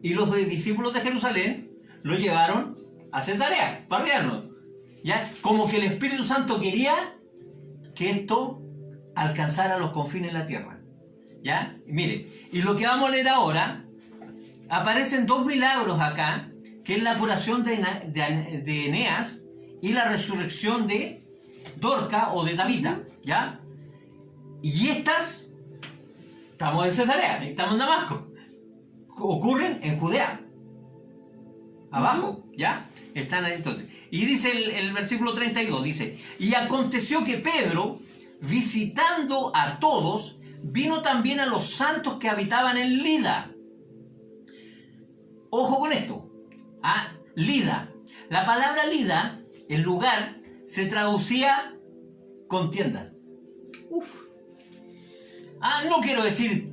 y los discípulos de Jerusalén lo llevaron a Cesarea, para arriarnos, ¿ya? Como que el Espíritu Santo quería que esto alcanzara los confines de la tierra, ¿ya? Mire, y lo que vamos a leer ahora, aparecen dos milagros acá que es la curación de Eneas y la resurrección de Dorca o de Tabita, ¿ya? Y estas, estamos en Cesarea, estamos en Damasco, ocurren en Judea, abajo, ¿ya? Están ahí entonces. Y dice el versículo 32, dice, y aconteció que Pedro, visitando a todos, vino también a los santos que habitaban en Lida. Ojo con esto, Lida. La palabra Lida, el lugar, se traducía contienda. Uf. No quiero decir,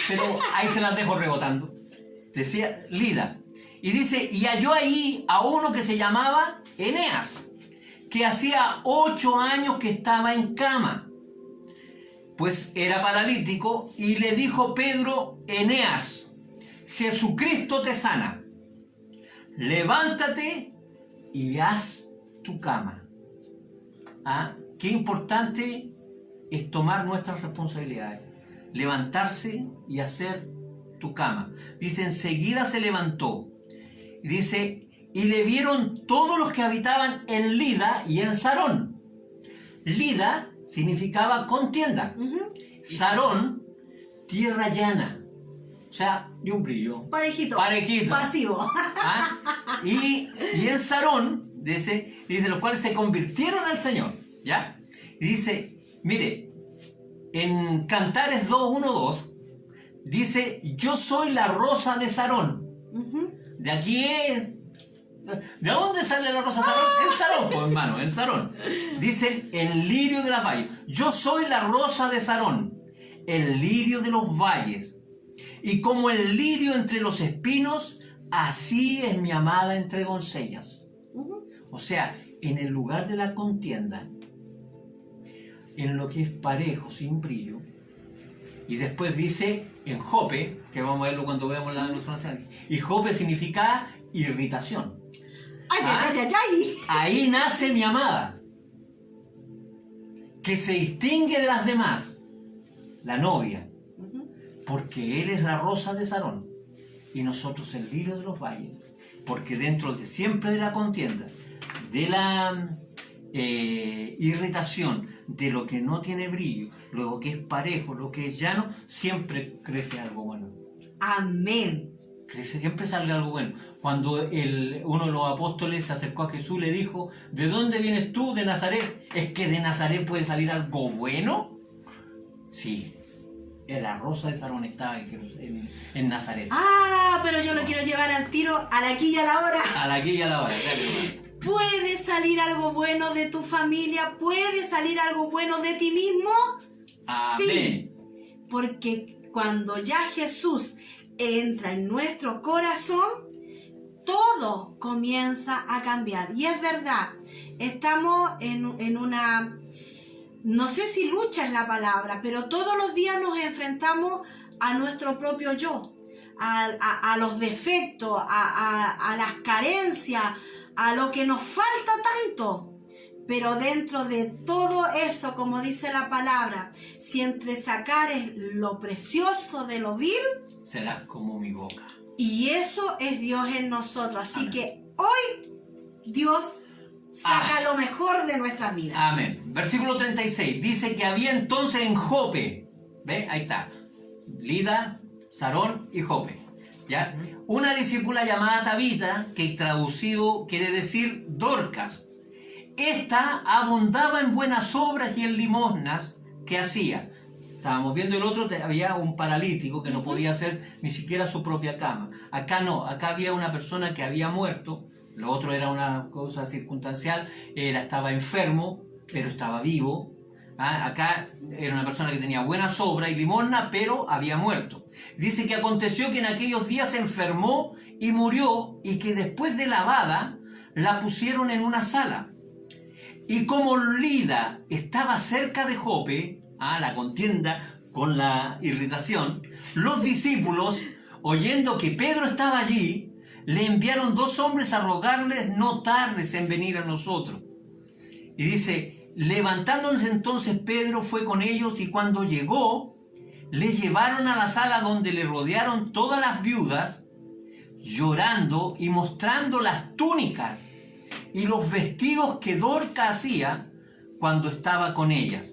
pero ahí se las dejo rebotando. Decía Lida. Y dice, y halló ahí a uno que se llamaba Eneas, que hacía 8 años que estaba en cama, pues era paralítico, y le dijo Pedro, Eneas, Jesucristo te sana, levántate y haz tu cama. Qué importante es tomar nuestras responsabilidades, levantarse y hacer tu cama. Dice, enseguida se levantó. Dice, y le vieron todos los que habitaban en Lida y en Sarón. Lida significaba contienda. Sarón, tierra llana. O sea, de un brillo. Parejito. Pasivo. Y en Sarón, dice, los cuales se convirtieron al Señor. ¿Ya? Y dice, mire, en Cantares 2:1-2, dice, yo soy la rosa de Sarón. De aquí es... ¿De dónde sale la rosa de Sarón? En Sarón, pues hermano, en Sarón. Dice, el lirio de las valles. Yo soy la rosa de Sarón, el lirio de los valles. Y como el lirio entre los espinos, así es mi amada entre doncellas. O sea, en el lugar de la contienda, en lo que es parejo, sin brillo. Y después dice en Jope, que vamos a verlo cuando veamos la ilustración, y Jope significa irritación. Ahí nace mi amada, que se distingue de las demás, la novia, porque él es la rosa de Sarón y nosotros el lirio de los valles, porque dentro de siempre de la contienda, de la irritación, de lo que no tiene brillo, lo que es parejo, lo que es llano, siempre crece algo bueno. Amén. Siempre sale algo bueno. Cuando uno de los apóstoles se acercó a Jesús, le dijo, ¿de dónde vienes tú? De Nazaret. ¿Es que de Nazaret puede salir algo bueno? Sí. La rosa de Sarón estaba en Nazaret. Pero yo lo quiero llevar al tiro, a la aquí y a la hora. A la aquí y a la hora, claro. ¿Puede salir algo bueno de tu familia? ¿Puede salir algo bueno de ti mismo? Amén. Sí. Porque cuando ya Jesús entra en nuestro corazón, todo comienza a cambiar. Y es verdad, estamos en una, no sé si lucha es la palabra, pero todos los días nos enfrentamos a nuestro propio yo, a los defectos, a las carencias, a lo que nos falta tanto. Pero dentro de todo eso, como dice la palabra, si entre sacares lo precioso de lo vil, serás como mi boca. Y eso es Dios en nosotros. Así Amén. Que hoy Dios saca lo mejor de nuestras vidas. Amén. Versículo 36. Dice que había entonces en Jope, ¿ve? Ahí está. Lida, Sarón y Jope. ¿Ya? Una discípula llamada Tabita, que traducido quiere decir Dorcas. Esta abundaba en buenas obras y en limosnas que hacía. Estábamos viendo el otro, había un paralítico que no podía hacer ni siquiera su propia cama. Acá no, acá había una persona que había muerto. Lo otro era una cosa circunstancial, estaba enfermo, pero estaba vivo. Acá era una persona que tenía buenas obras y limosna, pero había muerto. Dice que aconteció que en aquellos días se enfermó y murió, y que después de lavada la pusieron en una sala. Y como Lida estaba cerca de Jope, la contienda con la irritación, los discípulos, oyendo que Pedro estaba allí, le enviaron 2 hombres a rogarles no tardes en venir a nosotros. Y dice, levantándose entonces Pedro fue con ellos, y cuando llegó, le llevaron a la sala donde le rodearon todas las viudas, llorando y mostrando las túnicas y los vestidos que Dorca hacía cuando estaba con ellas.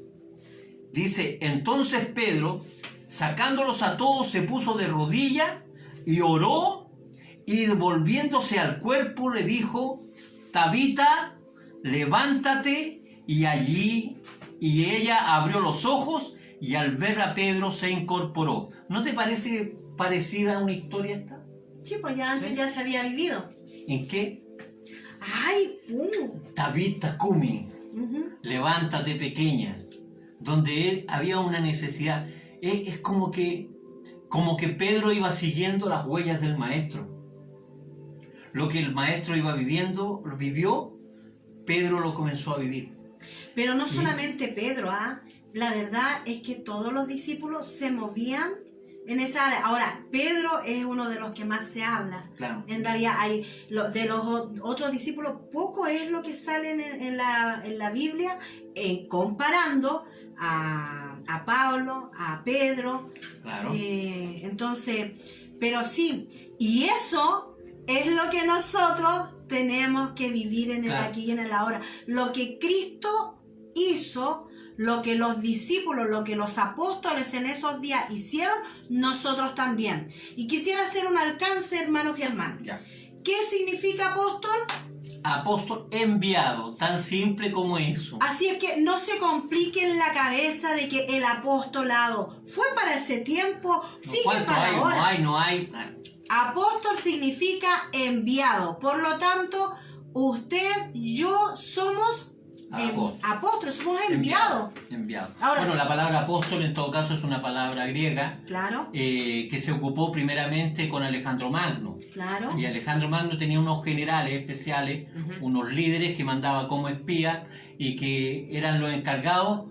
Dice, entonces Pedro, sacándolos a todos, se puso de rodillas y oró, y volviéndose al cuerpo le dijo, Tabita, levántate, y ella abrió los ojos, y al ver a Pedro se incorporó. ¿No te parece parecida a una historia esta? Sí, pues ya antes ya se había vivido. ¿En qué? ¡Ay, Tabita Kumi, levántate pequeña, donde había una necesidad. Es como que Pedro iba siguiendo las huellas del maestro. Lo que el maestro iba viviendo, lo vivió, Pedro lo comenzó a vivir. Pero no solamente Pedro, la verdad es que todos los discípulos se movían en esa área. Ahora, Pedro es uno de los que más se habla. Claro. En realidad, de los otros discípulos, poco es lo que sale en la Biblia, comparando a Pablo, a Pedro. Claro. Entonces, pero sí, y eso es lo que nosotros tenemos que vivir en el aquí y en el ahora. Lo que Cristo hizo, lo que los discípulos, lo que los apóstoles en esos días hicieron, nosotros también. Y quisiera hacer un alcance, hermano Germán. Ya. ¿Qué significa apóstol? Apóstol enviado, tan simple como eso. Así es que no se compliquen la cabeza de que el apostolado fue para ese tiempo, sigue para ahora. No hay. Apóstol significa enviado. Por lo tanto, usted, yo somos apóstoles, somos enviados. Enviado. Ahora, bueno, la palabra apóstol en todo caso es una palabra griega. Claro. Que se ocupó primeramente con Alejandro Magno. Claro. Y Alejandro Magno tenía unos generales especiales, unos líderes que mandaba como espía y que eran los encargados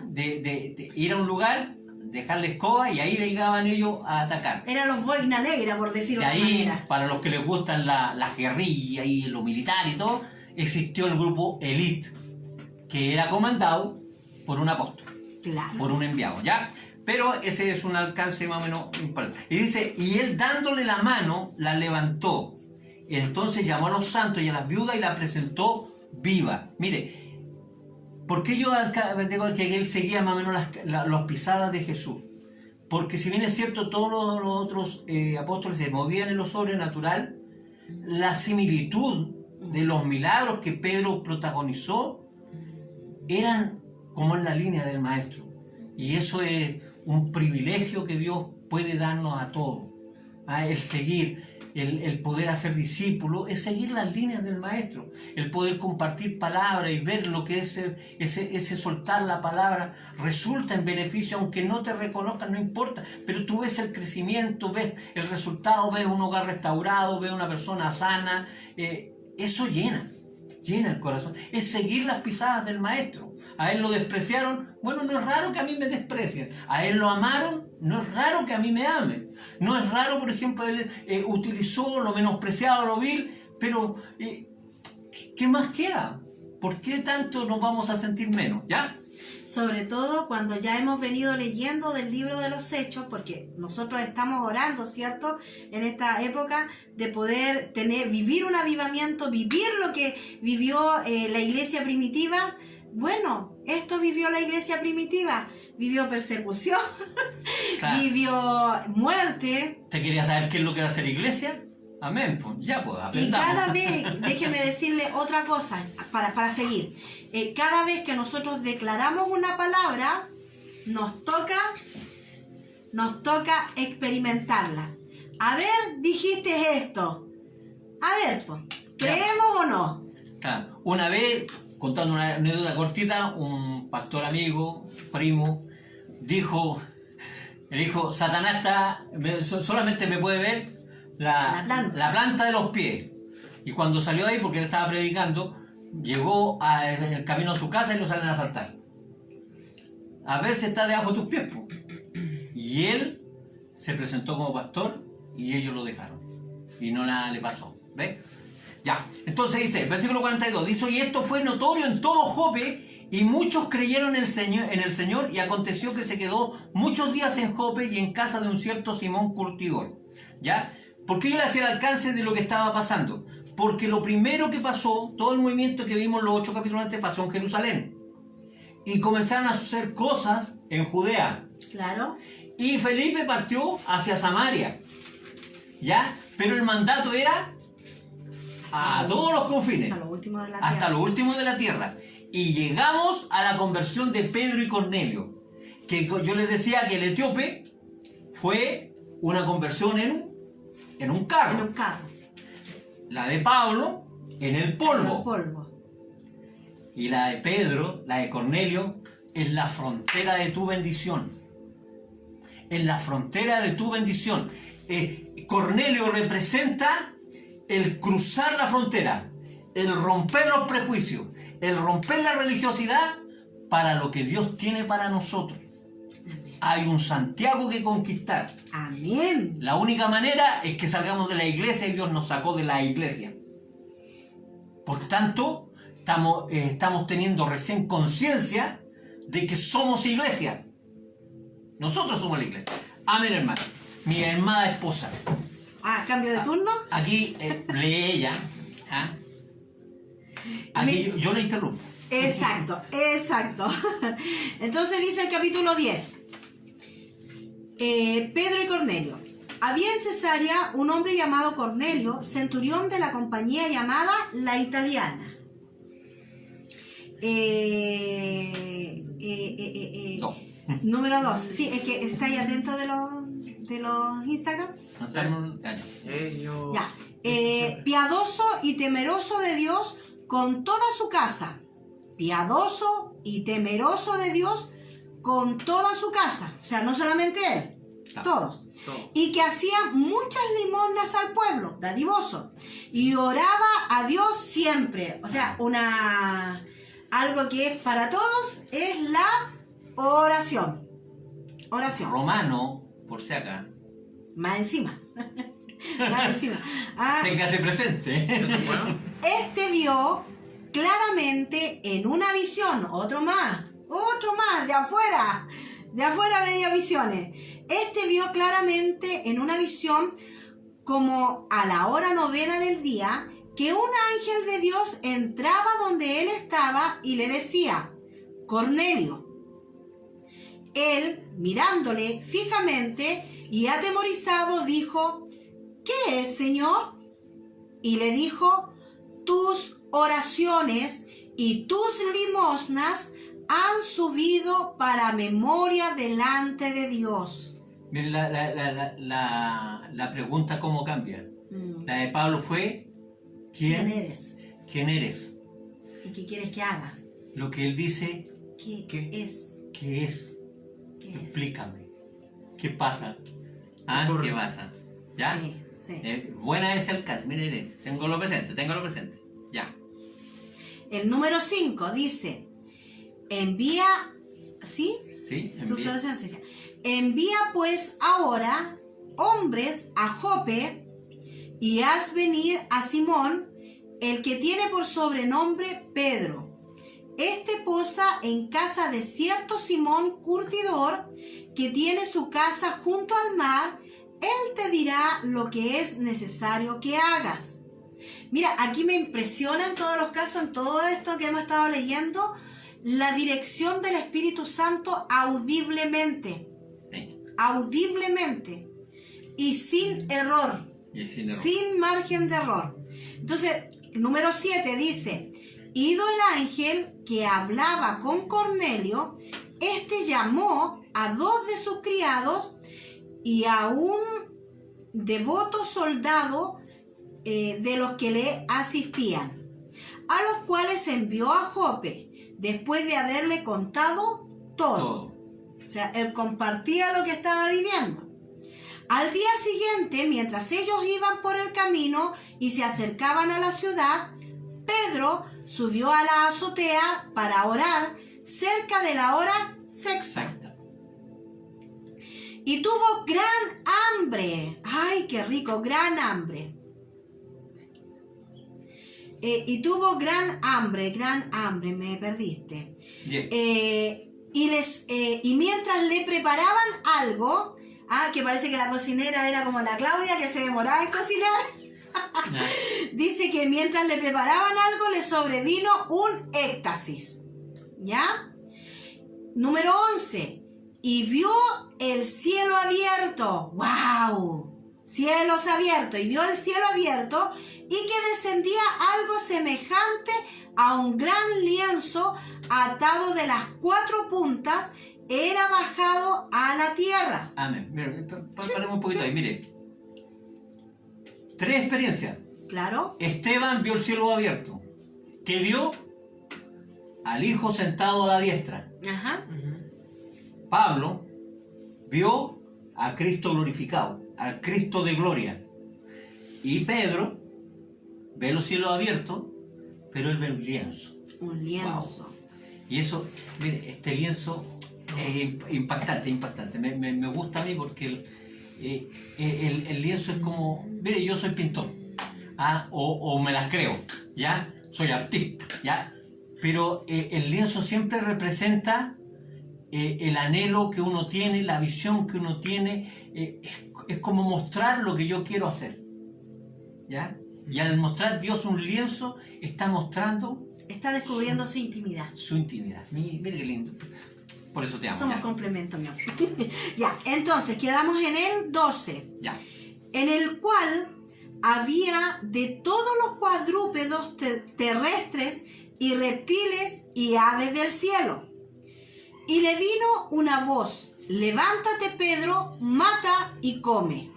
de ir a un lugar, dejarle escoba y ahí llegaban ellos a atacar. Eran los boina negra, por decirlo de de ahí, alguna manera. para los que les gustan la guerrilla y lo militar y todo, existió el grupo Elite, que era comandado por un apóstol, por un enviado, ¿ya? Pero ese es un alcance más o menos importante. Y dice, y él dándole la mano, la levantó. Entonces llamó a los santos y a las viudas y la presentó viva. Mire, ¿por qué yo digo que él seguía más o menos las pisadas de Jesús? Porque si bien es cierto, todos los otros apóstoles se movían en lo sobrenatural, la similitud de los milagros que Pedro protagonizó eran como en la línea del maestro. Y eso es un privilegio que Dios puede darnos a todos. El seguir, el poder hacer discípulos, es seguir las líneas del maestro. El poder compartir palabra y ver lo que es ese soltar la palabra resulta en beneficio, aunque no te reconozcan, no importa. Pero tú ves el crecimiento, ves el resultado, ves un hogar restaurado, ves una persona sana. Eso llena el corazón. Es seguir las pisadas del maestro. A él lo despreciaron, bueno, no es raro que a mí me desprecien. A él lo amaron, no es raro que a mí me amen. No es raro, por ejemplo, él utilizó lo menospreciado, lo vil, pero ¿qué más queda? ¿Por qué tanto nos vamos a sentir menos? ¿Ya? Sobre todo cuando ya hemos venido leyendo del libro de los Hechos, porque nosotros estamos orando, ¿cierto? En esta época de poder vivir un avivamiento, vivir lo que vivió la iglesia primitiva. Bueno, esto vivió la iglesia primitiva, vivió persecución, claro. Vivió muerte. ¿Usted quería saber qué es lo que va a hacer iglesia? Amén, pues ya pues aprendamos. Y cada vez, déjeme decirle otra cosa para seguir. Cada vez que nosotros declaramos una palabra, nos toca experimentarla. A ver, dijiste esto. A ver, pues, ¿creemos o no? Claro. Una vez, contando una anécdota cortita, un pastor amigo, primo, dijo, Satanás solamente me puede ver la planta de los pies. Y cuando salió de ahí, porque él estaba predicando, llegó en el camino a su casa y lo salen a asaltar. A ver si está debajo de tus pies. Po. Y él se presentó como pastor y ellos lo dejaron. Y no nada le pasó. ¿Ves? Ya. Entonces dice, versículo 42, dice, y esto fue notorio en todo Jope, y muchos creyeron en el Señor, y aconteció que se quedó muchos días en Jope y en casa de un cierto Simón curtidor. ¿Ya? ¿Por qué yo le hacía el alcance de lo que estaba pasando? Porque lo primero que pasó, todo el movimiento que vimos los 8 capítulos antes, pasó en Jerusalén. Y comenzaron a suceder cosas en Judea. Claro. Y Felipe partió hacia Samaria. ¿Ya? Pero el mandato era a todos los confines. Hasta lo último de la Hasta tierra. lo último de la tierra. Y llegamos a la conversión de Pedro y Cornelio. Que yo les decía que el etíope fue una conversión en un carro. En un carro. La de Pablo en el polvo. En el polvo. Y la de Pedro, la de Cornelio, en la frontera de tu bendición. En la frontera de tu bendición. Cornelio representa el cruzar la frontera, el romper los prejuicios, el romper la religiosidad para lo que Dios tiene para nosotros. Amén. Hay un Santiago que conquistar. Amén. La única manera es que salgamos de la iglesia y Dios nos sacó de la iglesia. Por tanto, estamos teniendo recién conciencia de que somos iglesia. Nosotros somos la iglesia. Amén, hermano. Mi hermana esposa. ¿Cambio de turno? Aquí lee ella. ¿Ah? Aquí yo la interrumpo. Exacto, exacto. Entonces dice el capítulo 10. Pedro y Cornelio. Había en Cesarea un hombre llamado Cornelio, centurión de la compañía llamada La Italiana. No. Número 2. Sí, es que estáis atentos de los Instagram. No estamos... Yo... Ya. Piadoso y temeroso de Dios con toda su casa. Piadoso y temeroso de Dios con toda su casa. O sea, no solamente él, todos. Todo. Y que hacía muchas limosnas al pueblo, dadivoso. Y oraba a Dios siempre. O sea, algo que es para todos es la oración. Oración. Romano, por si acá. Más encima. Más encima. Téngase presente. ¿Eso es bueno? Este vio claramente en una visión, otro más, de afuera veía visiones. Este vio claramente en una visión, como a la hora 9 del día, que un ángel de Dios entraba donde él estaba y le decía: Cornelio. Él, mirándole fijamente y atemorizado, dijo: ¿Qué es, Señor? Y le dijo: tus oraciones y tus limosnas han subido para memoria delante de Dios. Miren la pregunta cómo cambia. La de Pablo fue: ¿Quién eres? ¿Quién eres? ¿Y qué quieres que haga? Lo que él dice, ¿Qué es? ¿qué es? ¿Qué es? Explícame. ¿Qué pasa? ¿Qué pasa? ¿Ya? Sí, sí. Buena es el caso. Miren, tengo lo presente. Ya. El número 5 dice: envía, ¿sí? Sí, Tu solución sería: envía pues ahora hombres a Jope y haz venir a Simón, el que tiene por sobrenombre Pedro. Este posa en casa de cierto Simón curtidor, que tiene su casa junto al mar. Él te dirá lo que es necesario que hagas. Mira, aquí me impresiona en todos los casos, en todo esto que hemos estado leyendo, la dirección del Espíritu Santo audiblemente. Sí. Audiblemente. Y sin error. Y sin error. Sin margen de error. Entonces, número 7 dice: ido el ángel que hablaba con Cornelio, este llamó a 2 de sus criados y a un devoto soldado de los que le asistían, a los cuales envió a Jope, después de haberle contado todo. O sea, él compartía lo que estaba viviendo. Al día siguiente, mientras ellos iban por el camino y se acercaban a la ciudad, Pedro subió a la azotea para orar cerca de la hora sexta. Exacto. Y tuvo gran hambre. ¡Ay, qué rico! Gran hambre. Y tuvo gran hambre, me perdiste. Bien. Y mientras le preparaban algo, Ah, que parece que la cocinera era como la Claudia, que se demoraba en cocinar. Ya. Dice que mientras le preparaban algo, le sobrevino un éxtasis. ¿Ya? Número 11. Y vio el cielo abierto. ¡Wow! Cielos abiertos. Y vio el cielo abierto y que descendía algo semejante a un gran lienzo atado de las 4 puntas, era bajado a la tierra. Amén. Mire, paremos un poquito ahí, mire. 3 experiencias. Claro. Esteban vio el cielo abierto. ¿Qué vio? Al Hijo sentado a la diestra. Ajá. Pablo vio a Cristo glorificado, al Cristo de gloria. Y Pedro ve los cielos abiertos, pero él ve un lienzo. Un lienzo. Wow. Y eso, mire, este lienzo es impactante. Me gusta a mí porque el lienzo es como, mire, yo soy pintor, ¿ah? o me las creo, ¿ya? Soy artista, ¿ya? Pero el lienzo siempre representa el anhelo que uno tiene, la visión que uno tiene, es como mostrar lo que yo quiero hacer, ¿ya? Y al mostrar Dios un lienzo, está mostrando... Está descubriendo su intimidad. Su intimidad. Mire qué lindo. Por eso te amo. Somos Ya. complementos, mi amor. Ya, entonces quedamos en el 12. Ya. En el cual había de todos los cuadrúpedos terrestres y reptiles y aves del cielo. Y le vino una voz: levántate, Pedro, mata y come.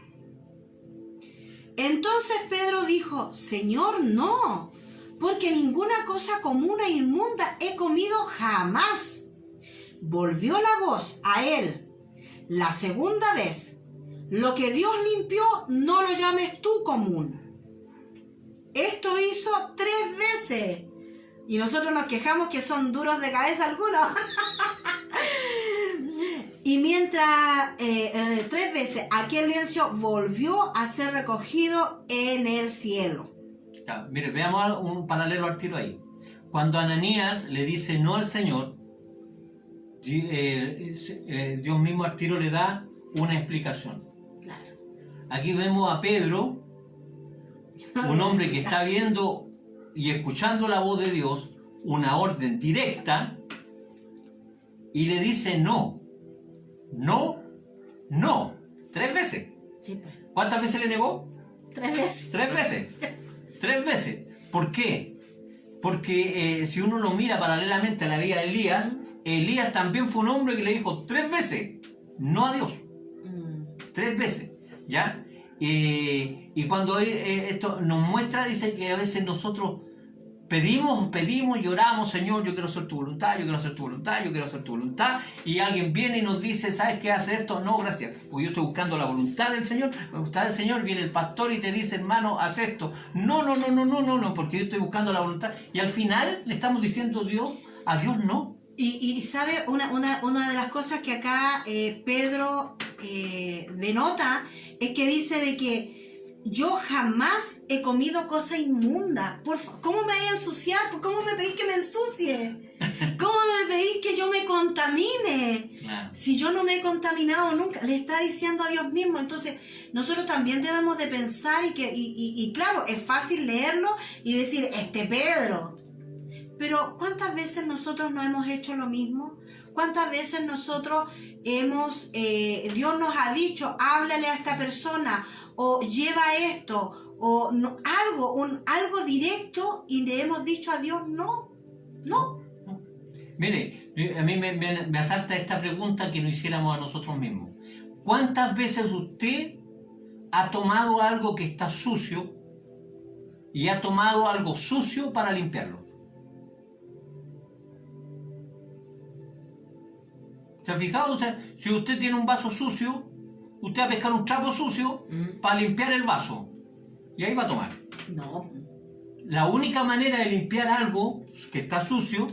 Entonces Pedro dijo: Señor, no, porque ninguna cosa común e inmunda he comido jamás. Volvió la voz a él la segunda vez: lo que Dios limpió, no lo llames tú común. Esto hizo 3 veces. Y nosotros nos quejamos que son duros de cabeza algunos. Y mientras 3 veces aquel lienzo volvió a ser recogido en el cielo. Ya, mire, veamos un paralelo al tiro ahí. Cuando Ananías le dice no al Señor, Dios mismo al tiro le da una explicación. Claro. Aquí vemos a Pedro, un hombre que está viendo y escuchando la voz de Dios, una orden directa, y le dice no, 3 veces. Sí, pues. ¿Cuántas veces le negó? 3 veces. 3 veces. 3 veces. ¿Por qué? Porque si uno lo mira paralelamente a la vida de Elías, Elías también fue un hombre que le dijo 3 veces no a Dios. 3 veces. ¿Ya? Y cuando esto nos muestra, dice que a veces nosotros pedimos, lloramos: Señor, yo quiero hacer tu voluntad, yo quiero hacer tu voluntad, yo quiero hacer tu voluntad, y alguien viene y nos dice: ¿sabes qué hace esto? No, gracias, porque yo estoy buscando la voluntad del Señor. La voluntad del Señor, viene el pastor y te dice: hermano, haz esto. No, porque yo estoy buscando la voluntad. Y al final le estamos diciendo a Dios no. Y sabe, una de las cosas que acá Pedro denota es que dice de que yo jamás he comido cosa inmunda. ¿Cómo me voy a ensuciar? ¿Cómo me pedís que me ensucie? ¿Cómo me pedís que yo me contamine? Claro. Si yo no me he contaminado nunca. Le está diciendo a Dios mismo. Entonces nosotros también debemos de pensar y claro, es fácil leerlo y decir: Pedro. Pero ¿cuántas veces nosotros no hemos hecho lo mismo? ¿Cuántas veces nosotros Dios nos ha dicho: háblale a esta persona, o lleva esto, o no, algo directo, y le hemos dicho a Dios no? Mire, a mí me asalta esta pregunta que nos hiciéramos a nosotros mismos. ¿Cuántas veces usted ha tomado algo que está sucio y ha tomado algo sucio para limpiarlo? ¿Se ha fijado? Si usted tiene un vaso sucio, usted va a pescar un trapo sucio para limpiar el vaso. Y ahí va a tomar. No. La única manera de limpiar algo que está sucio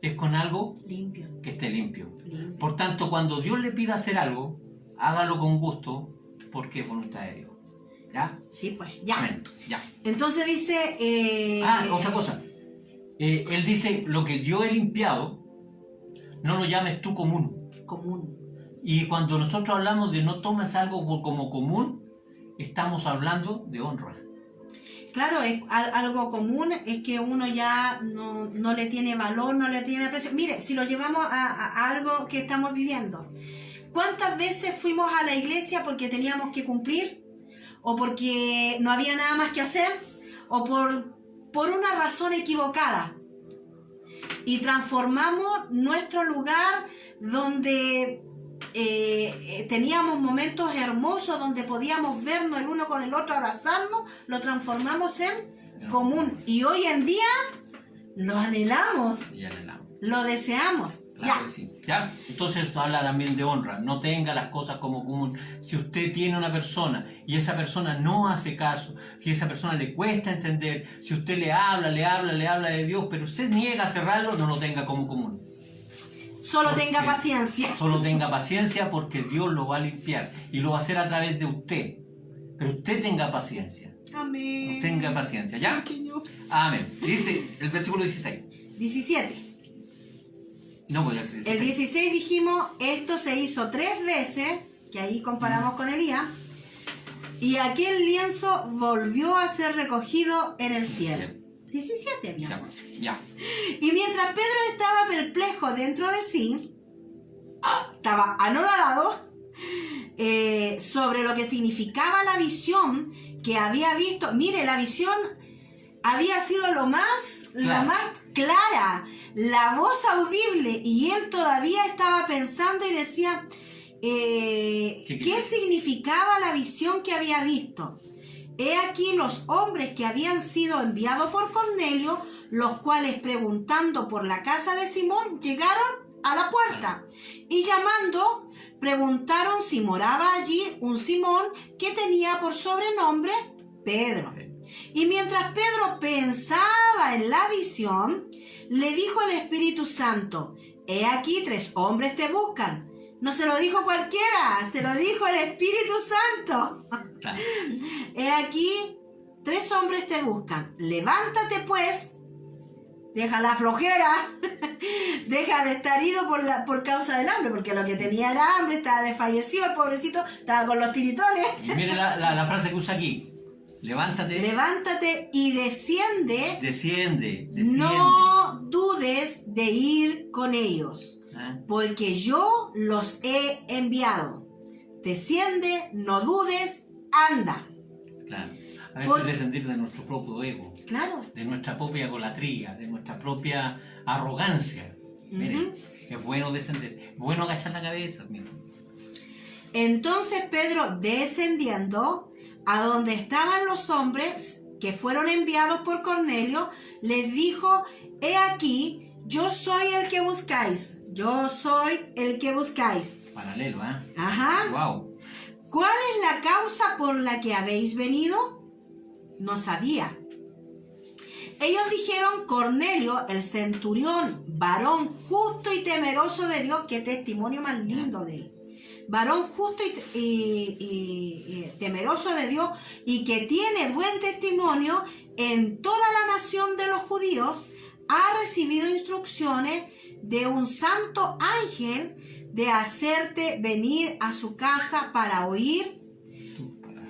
es con algo Limpio. que esté limpio. Por tanto, cuando Dios le pida hacer algo, hágalo con gusto, porque es voluntad de Dios. ¿Ya? Sí, pues, ya. Amén. Ya. Entonces dice... Otra cosa. Él dice: lo que yo he limpiado, no lo llames tú común. Y cuando nosotros hablamos de no tomes algo como común, estamos hablando de honra. Claro, es algo común, es que uno ya no le tiene valor, no le tiene aprecio. Mire, si lo llevamos a algo que estamos viviendo, ¿cuántas veces fuimos a la iglesia porque teníamos que cumplir? ¿O porque no había nada más que hacer? ¿O por una razón equivocada? Y transformamos nuestro lugar donde teníamos momentos hermosos, donde podíamos vernos el uno con el otro, abrazarnos, lo transformamos en común. Y hoy en día lo anhelamos, lo deseamos. Claro que sí. ¿Ya? Entonces esto habla también de honra. No tenga las cosas como común. Si usted tiene una persona y esa persona no hace caso, si a esa persona le cuesta entender, si usted le habla de Dios, pero usted niega a cerrarlo, no lo tenga como común. Solo tenga paciencia. Solo tenga paciencia porque Dios lo va a limpiar y lo va a hacer a través de usted. Pero usted tenga paciencia. Amén. Tenga paciencia. ¿Ya? Amén. Dice el versículo 16. 17. No voy a decir 16. El 16 dijimos, esto se hizo 3 veces, que ahí comparamos con Elías, y aquel lienzo volvió a ser recogido en el cielo. 17, mi amor. Ya. Y mientras Pedro estaba perplejo dentro de sí, estaba anonadado sobre lo que significaba la visión que había visto. Mire, la visión había sido lo más clara, la voz audible, y él todavía estaba pensando y decía, ¿qué significaba la visión que había visto? He aquí los hombres que habían sido enviados por Cornelio, los cuales preguntando por la casa de Simón llegaron a la puerta y llamando preguntaron si moraba allí un Simón que tenía por sobrenombre Pedro. Y mientras Pedro pensaba en la visión, le dijo el Espíritu Santo, he aquí 3 hombres te buscan. No se lo dijo cualquiera, se lo dijo el Espíritu Santo. Claro. He aquí 3 hombres te buscan. Levántate pues, deja la flojera, deja de estar ido por causa del hambre, porque lo que tenía era hambre, estaba desfallecido, el pobrecito, estaba con los tiritones. Y mire la frase que usa aquí. Levántate y desciende. Desciende. No dudes de ir con ellos, porque yo los he enviado. Desciende, no dudes, anda. Claro. A veces descendir de nuestro propio ego. Claro. De nuestra propia egolatría, de nuestra propia arrogancia. Miren, es bueno descender, es bueno agachar la cabeza. Miren. Entonces Pedro, descendiendo a donde estaban los hombres que fueron enviados por Cornelio, les dijo, he aquí, yo soy el que buscáis. Yo soy el que buscáis. Paralelo, ¿eh? Ajá. Wow. ¿Cuál es la causa por la que habéis venido? No sabía. Ellos dijeron, Cornelio, el centurión, varón justo y temeroso de Dios. Qué testimonio más lindo de él. Varón justo y temeroso de Dios, y que tiene buen testimonio en toda la nación de los judíos, ha recibido instrucciones de un santo ángel de hacerte venir a su casa para oír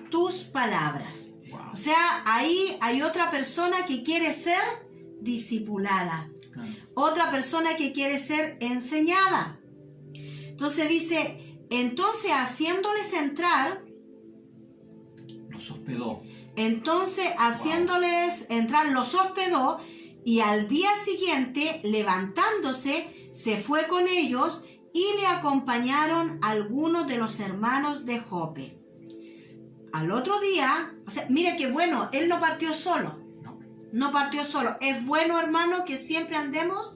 tus palabras. Wow. O sea, ahí hay otra persona que quiere ser discipulada, otra persona que quiere ser enseñada. Entonces dice, entonces haciéndoles entrar, los hospedó. Entonces haciéndoles entrar, los hospedó, y al día siguiente, levantándose, se fue con ellos y le acompañaron algunos de los hermanos de Jope. Al otro día, o sea, mire qué bueno, él no partió solo. No partió solo. Es bueno, hermano, que siempre andemos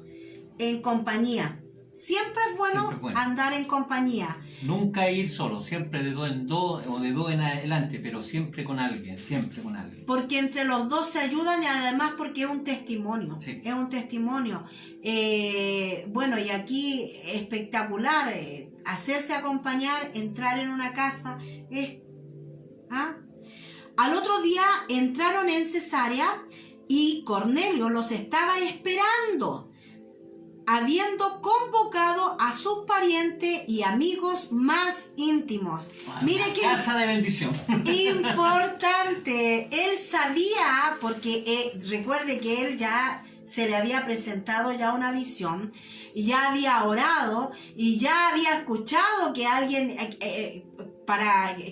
en compañía. Siempre es bueno andar en compañía. Nunca ir solo, siempre de 2 en 2 o de 2 en adelante, pero siempre con alguien, siempre con alguien. Porque entre los dos se ayudan, y además porque es un testimonio. Sí. Es un testimonio. Bueno, y aquí espectacular, hacerse acompañar, entrar en una casa. Al otro día entraron en Cesarea y Cornelio los estaba esperando. habiendo convocado a sus parientes y amigos más íntimos. Mire que casa de bendición. importante, él sabía, porque recuerde que él ya se le había presentado ya una visión, y ya había orado, y ya había escuchado que alguien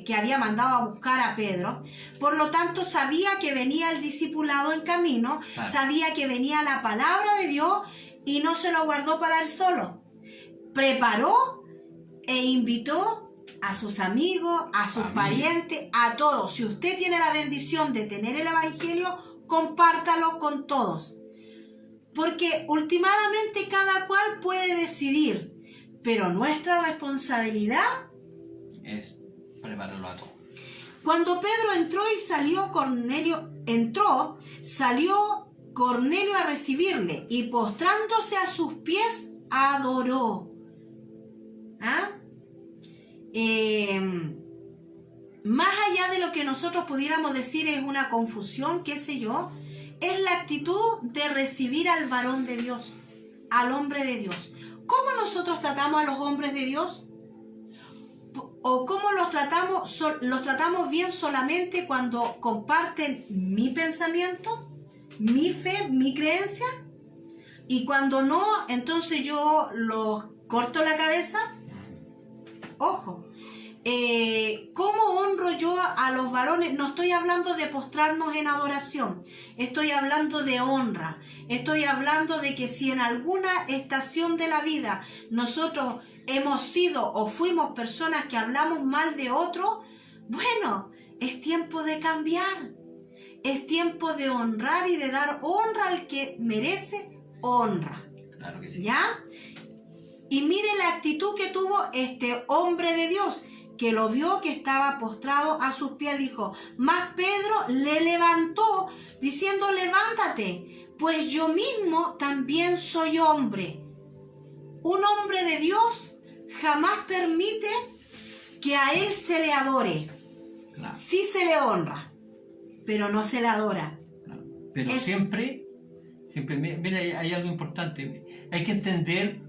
que había mandado a buscar a Pedro. Por lo tanto, sabía que venía el discipulado en camino, claro. Sabía que venía la palabra de Dios, y no se lo guardó para él solo. Preparó e invitó a sus amigos, a sus parientes, a todos. Si usted tiene la bendición de tener el evangelio, compártalo con todos. Porque últimamente cada cual puede decidir, pero nuestra responsabilidad es prepararlo a todos. Cuando Pedro entró y salió, salió Cornelio a recibirle, y postrándose a sus pies, adoró. Más allá de lo que nosotros pudiéramos decir es una confusión, qué sé yo, es la actitud de recibir al varón de Dios, al hombre de Dios. ¿Cómo nosotros tratamos a los hombres de Dios? ¿O cómo los tratamos bien solamente cuando comparten mi pensamiento, mi fe, mi creencia? Y cuando no, entonces yo los corto la cabeza. Ojo, ¿cómo honro yo a los varones? No estoy hablando de postrarnos en adoración, estoy hablando de honra, estoy hablando de que si en alguna estación de la vida nosotros hemos sido o fuimos personas que hablamos mal de otro, bueno, es tiempo de cambiar, es tiempo de honrar y de dar honra al que merece honra. Claro que sí. ¿Ya? Y mire la actitud que tuvo este hombre de Dios, que lo vio que estaba postrado a sus pies, dijo, mas Pedro le levantó diciendo, levántate, pues yo mismo también soy hombre. Un hombre de Dios jamás permite que a él se le adore. Claro. Sí se le honra, pero no se le adora. Claro. Pero siempre, mira, hay algo importante. Hay que entender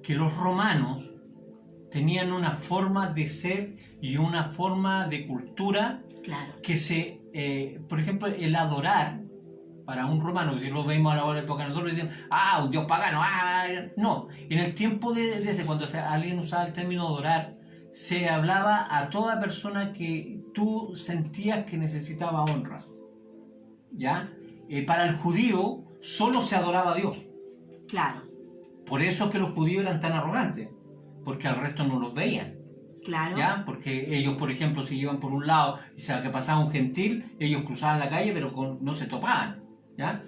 que los romanos tenían una forma de ser y una forma de cultura, claro, que por ejemplo, el adorar para un romano, si lo vemos a la época, nosotros decimos, un dios pagano, no, en el tiempo de ese, cuando alguien usaba el término adorar, se hablaba a toda persona que tú sentías que necesitaba honra, ¿ya? Para el judío solo se adoraba a Dios. Claro. Por eso es que los judíos eran tan arrogantes, porque al resto no los veían. Claro. ¿Ya? Porque ellos, por ejemplo, si iban por un lado y se que pasaba un gentil, ellos cruzaban la calle, pero no se topaban. ¿Ya?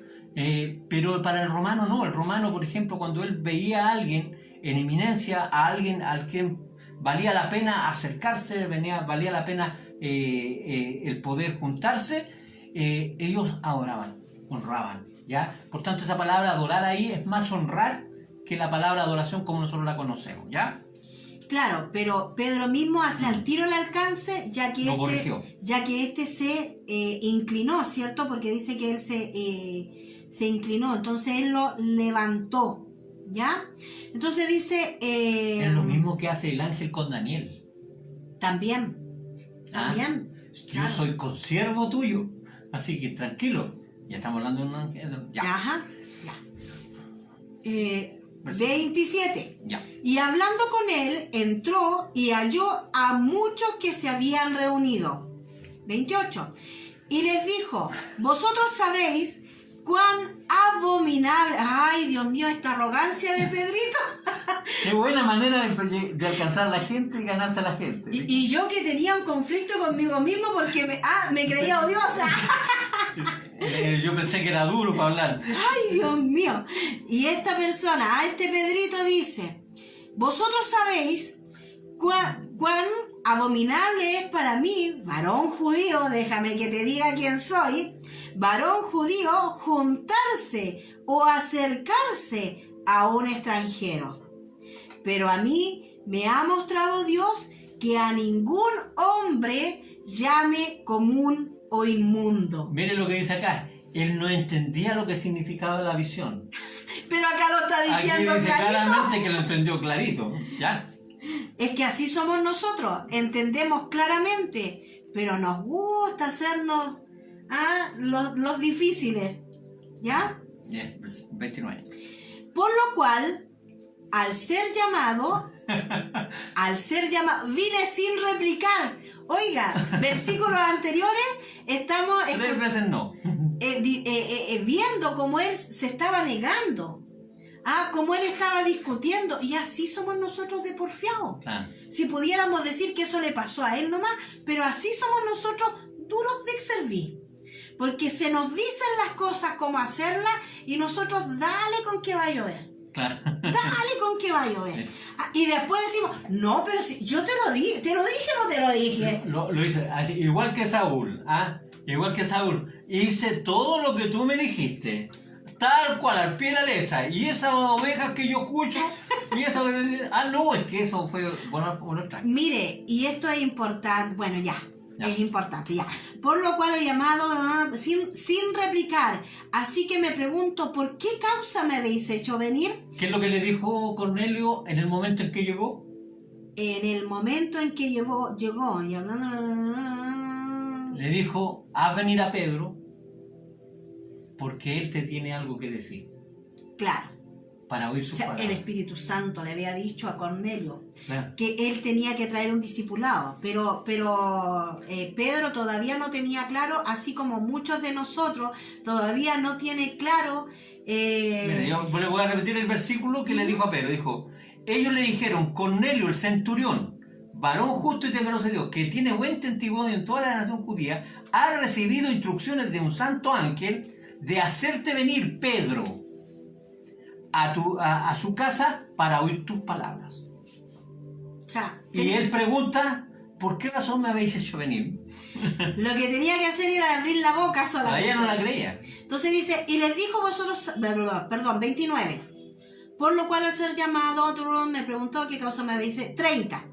Pero para el romano no. El romano, por ejemplo, cuando él veía a alguien en eminencia, a alguien al que valía la pena acercarse, valía la pena el poder juntarse, ellos adoraban, honraban. ¿Ya? Por tanto, esa palabra adorar ahí es más honrar que la palabra adoración como nosotros la conocemos, ¿ya? Claro, pero Pedro mismo hace al tiro el alcance, ya que este se inclinó, ¿cierto? Porque dice que él se inclinó, entonces él lo levantó, ¿ya? Entonces dice... es lo mismo que hace el ángel con Daniel. También. Yo soy consiervo tuyo, así que tranquilo, ya estamos hablando de un ángel. Ya. Ajá, ya. 27. Ya. Y hablando con él, entró y halló a muchos que se habían reunido. 28. Y les dijo, vosotros sabéis cuán abominable... Ay, Dios mío, esta arrogancia de Pedrito. Qué buena manera de alcanzar a la gente y ganarse a la gente. Y yo que tenía un conflicto conmigo mismo porque me creía odiosa. Yo pensé que era duro para hablar. Ay, Dios mío. Y esta persona, a este Pedrito dice, vosotros sabéis cuán abominable es para mí, varón judío, déjame que te diga quién soy, varón judío, juntarse o acercarse a un extranjero. Pero a mí me ha mostrado Dios que a ningún hombre llame común o inmundo. Mire lo que dice acá. Él no entendía lo que significaba la visión. Pero acá lo está Aquí diciendo dice clarito. claramente que lo entendió clarito. ¿Ya? Es que así somos nosotros, entendemos claramente, pero nos gusta hacernos los difíciles, ¿ya? Bien, 29. Por lo cual, al ser llamado, vine sin replicar. Oiga, versículos anteriores estamos 3 veces no. viendo cómo él se estaba negando, cómo él estaba discutiendo, y así somos nosotros de porfiados. Ah, Si pudiéramos decir que eso le pasó a él nomás, pero así somos nosotros duros de servir. Porque se nos dicen las cosas como hacerlas y nosotros dale con que va a llover. claro. Dale con que va a llover. Sí. Y después decimos, no, pero si yo te lo dije, ¿te lo dije o no te lo dije? Lo hice así, igual que Saúl. Igual que Saúl. Hice todo lo que tú me dijiste. Tal cual, al pie de la letra. Y esas ovejas que yo escucho, y eso no, es que eso fue bueno extraño. Mire, y esto es importante, bueno, ya. Ya. Es importante, ya. Por lo cual he llamado sin replicar. Así que me pregunto, ¿por qué causa me habéis hecho venir? ¿Qué es lo que le dijo Cornelio en el momento en que llegó? En el momento en que llegó, y hablando... Le dijo, haz venir a Pedro, porque él te tiene algo que decir, Claro. para oír O sus sea, el palabras. Espíritu Santo le había dicho a Cornelio Claro. que él tenía que traer un discipulado, pero Pedro todavía no tenía claro, así como muchos de nosotros todavía no tiene claro. Mira, yo le voy a repetir el versículo que le dijo a Pedro. Dijo, ellos le dijeron, Cornelio el centurión, varón justo y temeroso de Dios, que tiene buen testimonio en toda la nación judía, ha recibido instrucciones de un santo ángel de hacerte venir, Pedro, a su casa para oír tus palabras. O sea, Y él pregunta, ¿por qué razón me habéis hecho venir? lo que tenía que hacer era abrir la boca solamente. Ella no la creía. Entonces dice, y les dijo vosotros, perdón, 29. Por lo cual al ser llamado, me preguntó qué causa me habéis hecho. 30.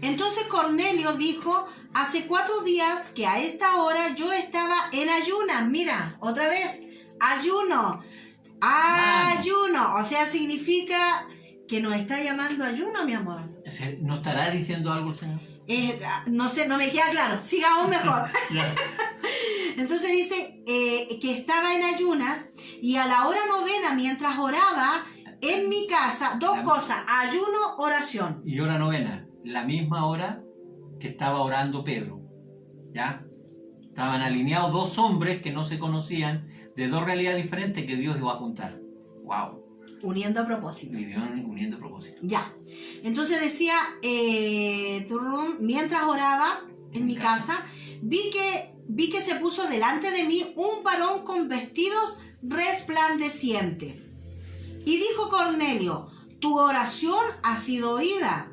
Entonces Cornelio dijo, hace 4 días que a esta hora yo estaba en ayunas. Mira, otra vez, ayuno. Ayuno. O sea, significa que nos está llamando ayuno, mi amor. ¿No estará diciendo algo el Señor? No sé, no me queda claro. Sigamos mejor. Ya. Entonces dice que estaba en ayunas y a la hora novena, mientras oraba en mi casa, dos cosas, ayuno, oración. Y hora novena, la misma hora que estaba orando Pedro. ¿Ya? Estaban alineados 2 hombres que no se conocían, de 2 realidades diferentes que Dios iba a juntar. ¡Wow! Uniendo a propósito. Y Dios uniendo propósito. Ya. Entonces decía, mientras oraba en mi casa, vi que se puso delante de mí un varón con vestidos resplandecientes. Y dijo Cornelio, tu oración ha sido oída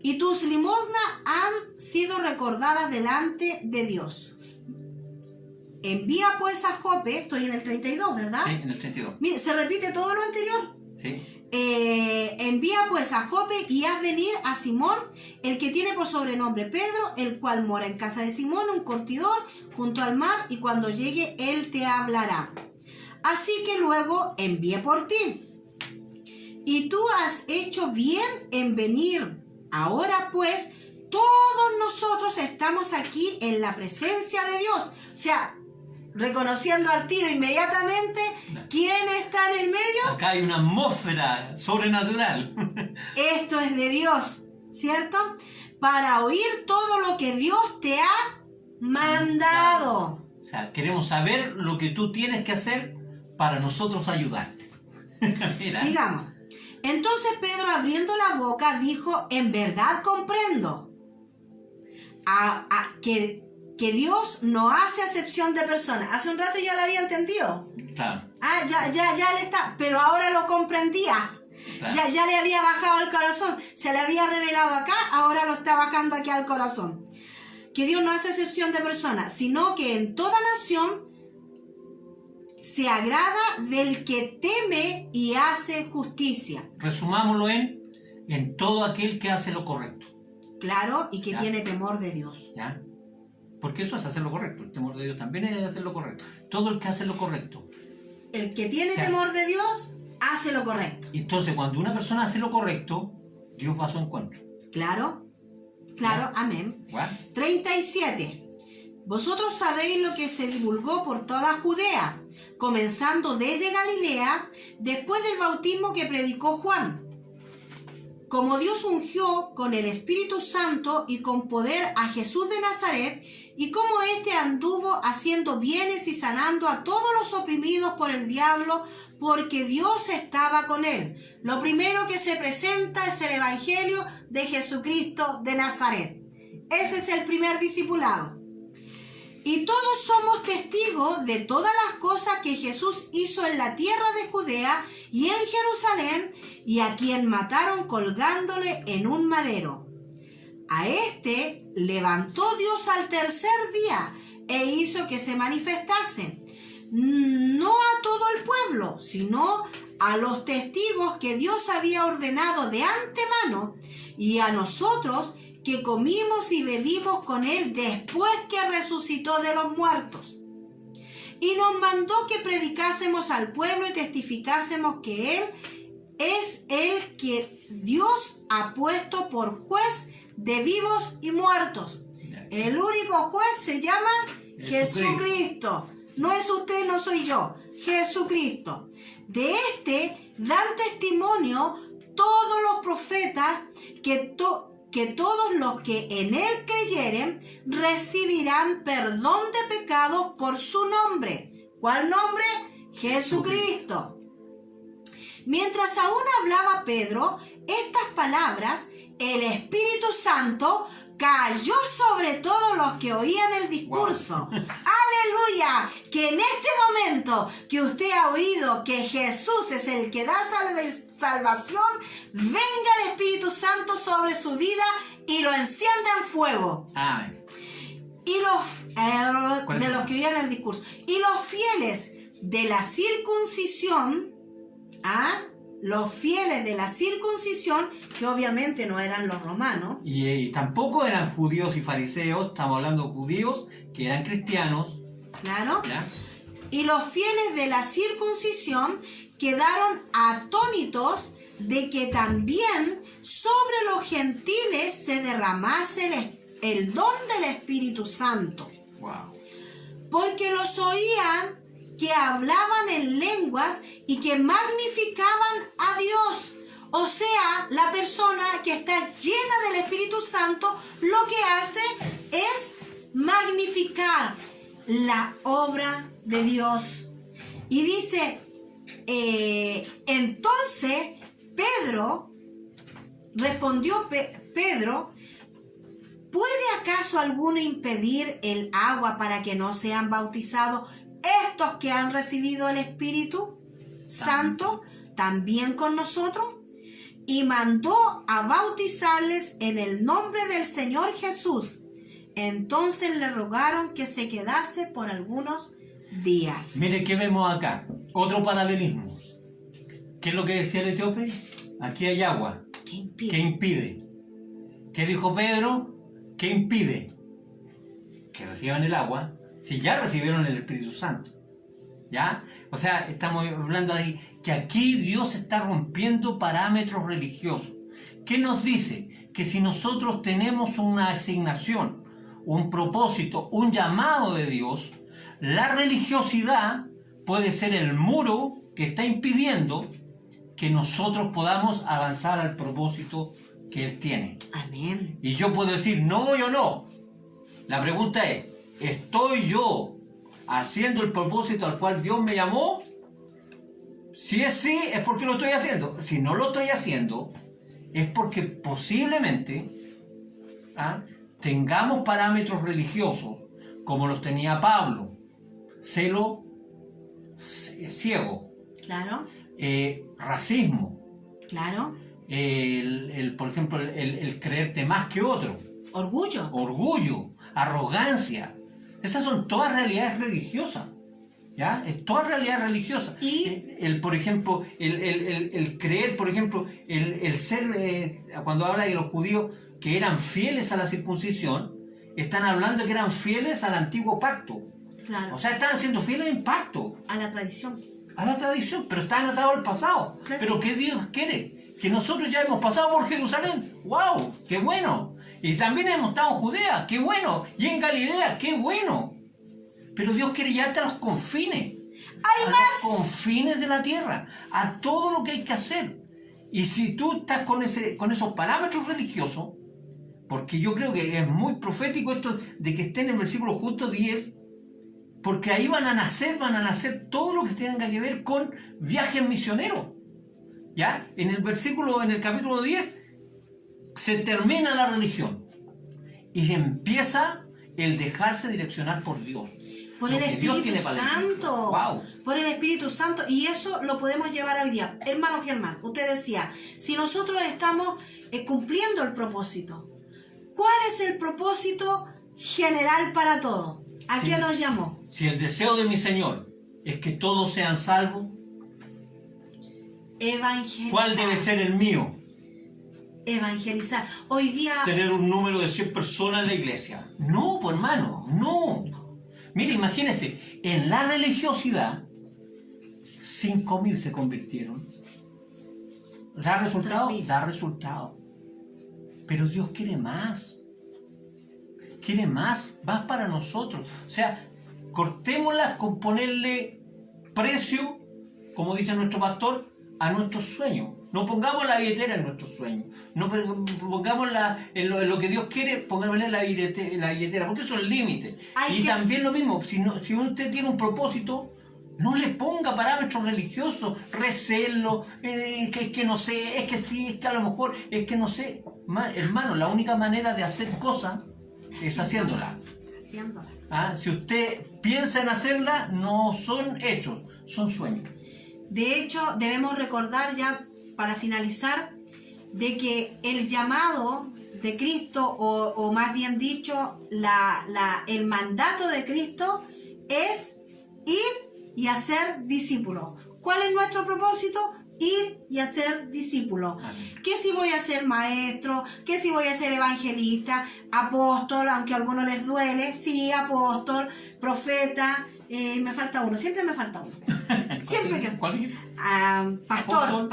y tus limosnas han sido recordadas delante de Dios. Envía pues a Jope, estoy en el 32, ¿verdad? Sí, en el 32. Mire, se repite todo lo anterior. Sí. Envía pues a Jope y haz venir a Simón, el que tiene por sobrenombre Pedro, el cual mora en casa de Simón, un curtidor, junto al mar, y cuando llegue él te hablará. Así que luego envié por ti. Y tú has hecho bien en venir. Ahora pues, todos nosotros estamos aquí en la presencia de Dios. O sea, reconociendo al tiro inmediatamente quién está en el medio. Acá hay una atmósfera sobrenatural. Esto es de Dios, ¿cierto? Para oír todo lo que Dios te ha mandado. O sea, queremos saber lo que tú tienes que hacer para nosotros ayudarte. Mira. Sigamos. Entonces Pedro, abriendo la boca, dijo, en verdad comprendo que Dios no hace acepción de personas. Hace un rato yo lo había entendido. Claro. Ya le está, pero ahora lo comprendía. Claro. Ya le había bajado al corazón. Se le había revelado acá, ahora lo está bajando aquí al corazón. Que Dios no hace excepción de personas, sino que en toda nación se agrada del que teme y hace justicia. Resumámoslo en todo aquel que hace lo correcto. Claro, y que Ya. tiene temor de Dios. ¿Ya? Porque eso es hacer lo correcto. El temor de Dios también es hacer lo correcto. Todo el que hace lo correcto. El que tiene O sea, temor de Dios hace lo correcto. Entonces, cuando una persona hace lo correcto, Dios va a su encuentro. Claro, claro, amén. ¿Va? 37. Vosotros sabéis lo que se divulgó por toda Judea, comenzando desde Galilea, después del bautismo que predicó Juan. Como Dios ungió con el Espíritu Santo y con poder a Jesús de Nazaret, y como éste anduvo haciendo bienes y sanando a todos los oprimidos por el diablo, porque Dios estaba con él. Lo primero que se presenta es el Evangelio de Jesucristo de Nazaret. Ese es el primer discipulado. Y todos somos testigos de todas las cosas que Jesús hizo en la tierra de Judea y en Jerusalén, y a quien mataron colgándole en un madero. A este levantó Dios al tercer día e hizo que se manifestase, no a todo el pueblo, sino a los testigos que Dios había ordenado de antemano, y a nosotros que comimos y bebimos con él después que resucitó de los muertos. Y nos mandó que predicásemos al pueblo y testificásemos que él es el que Dios ha puesto por juez de vivos y muertos. El único juez se llama Jesucristo. No es usted, no soy yo. Jesucristo. De este dan testimonio todos los profetas que todos los que en él creyeren recibirán perdón de pecados por su nombre. ¿Cuál nombre? Jesucristo. Mientras aún hablaba Pedro estas palabras, el Espíritu Santo cayó sobre todos los que oían el discurso. Wow. ¡Aleluya! Que en este momento que usted ha oído que Jesús es el que da salvación, venga el Espíritu Santo sobre su vida y lo encienda en fuego. Amén. Y de los que oían el discurso. Y los fieles de la circuncisión, los fieles de la circuncisión, que obviamente no eran los romanos. Y tampoco eran judíos y fariseos, estamos hablando de judíos que eran cristianos. Claro. ¿Ya? Y los fieles de la circuncisión quedaron atónitos de que también sobre los gentiles se derramase el don del Espíritu Santo. Wow. Porque los oían que hablaban en lenguas y que magnificaban a Dios. O sea, la persona que está llena del Espíritu Santo lo que hace es magnificar la obra de Dios. Y dice, entonces Pedro, respondió Pedro, ¿puede acaso alguno impedir el agua para que no sean bautizados estos que han recibido el Espíritu Santo también con nosotros? Y mandó a bautizarles en el nombre del Señor Jesús. Entonces le rogaron que se quedase por algunos días. Mire, ¿qué vemos acá? Otro paralelismo. ¿Qué es lo que decía el etíope? Aquí hay agua. ¿Qué impide? ¿Qué impide? ¿Qué dijo Pedro? ¿Qué impide? Que reciban el agua si ya recibieron el Espíritu Santo. ¿Ya? O sea, estamos hablando de que aquí Dios está rompiendo parámetros religiosos. ¿Qué nos dice? Que si nosotros tenemos una asignación, un propósito, un llamado de Dios, la religiosidad puede ser el muro que está impidiendo que nosotros podamos avanzar al propósito que Él tiene. Amén. Y yo puedo decir no voy o no. La pregunta es, ¿estoy yo haciendo el propósito al cual Dios me llamó? Si es sí, es porque lo estoy haciendo. Si no lo estoy haciendo, es porque posiblemente tengamos parámetros religiosos como los tenía Pablo. Celo ciego. Claro. Racismo. Claro. Por ejemplo, el creerte más que otro. Orgullo. Orgullo, arrogancia. Esas son todas realidades religiosas. ¿Ya? Es toda realidad religiosa. Y por ejemplo, el creer, por ejemplo, el ser, cuando habla de los judíos que eran fieles a la circuncisión, están hablando que eran fieles al antiguo pacto. Claro. O sea, estaban siendo fieles al pacto, A la tradición. a la tradición, pero estaban atados al pasado. Claro. Pero ¿qué Dios quiere? Que nosotros ya hemos pasado por Jerusalén. ¡Wow! ¡Qué bueno! Y también hemos estado en Judea. ¡Qué bueno! Y en Galilea. ¡Qué bueno! Pero Dios quiere llevarte a los confines. ¡Hay A más! los confines de la tierra. A todo lo que hay que hacer. Y si tú estás con esos parámetros religiosos, porque yo creo que es muy profético esto de que esté en el versículo justo 10, porque ahí van a nacer todo lo que tenga que ver con viajes misioneros. ¿Ya? En el capítulo 10, se termina la religión y empieza el dejarse direccionar por Dios. Por Lo el que Dios Espíritu tiene para la iglesia. Santo. ¡Wow! Por el Espíritu Santo. Y eso lo podemos llevar hoy día. Hermano Germán, usted decía, si nosotros estamos cumpliendo el propósito, ¿cuál es el propósito general para todos? ¿A qué nos llamó? Si el deseo de mi Señor es que todos sean salvos, Evangelizar. ¿cuál debe ser el mío? Evangelizar. Hoy día... Tener un número de 100 personas en la iglesia. No, pues hermano, no. Mire, imagínense, en la religiosidad, 5.000 se convirtieron. ¿Da resultado? 3.000. Da resultado. Pero Dios quiere más. Quiere más para nosotros. O sea, cortémosla con ponerle precio, como dice nuestro pastor, a nuestros sueños. No pongamos la billetera en nuestros sueños. No pongamos en lo que Dios quiere, pongámosle la billetera, porque eso es el límite. Y también lo mismo, si usted tiene un propósito, no le ponga parámetros religiosos, recelo, que no sé, es que sí, es que a lo mejor, es que no sé. Hermano, la única manera de hacer cosas es haciéndola. Si usted piensa en hacerla, no son hechos, son sueños. De hecho, debemos recordar ya para finalizar de que el llamado de Cristo, o más bien dicho, el mandato de Cristo es ir y hacer discípulos. ¿Cuál es nuestro propósito? Ir y hacer discípulos. ¿Qué si voy a ser maestro? ¿Qué si voy a ser evangelista? Apóstol, aunque a algunos les duele. Sí, apóstol, profeta. Me falta uno, siempre me falta uno. Siempre que... Pastor.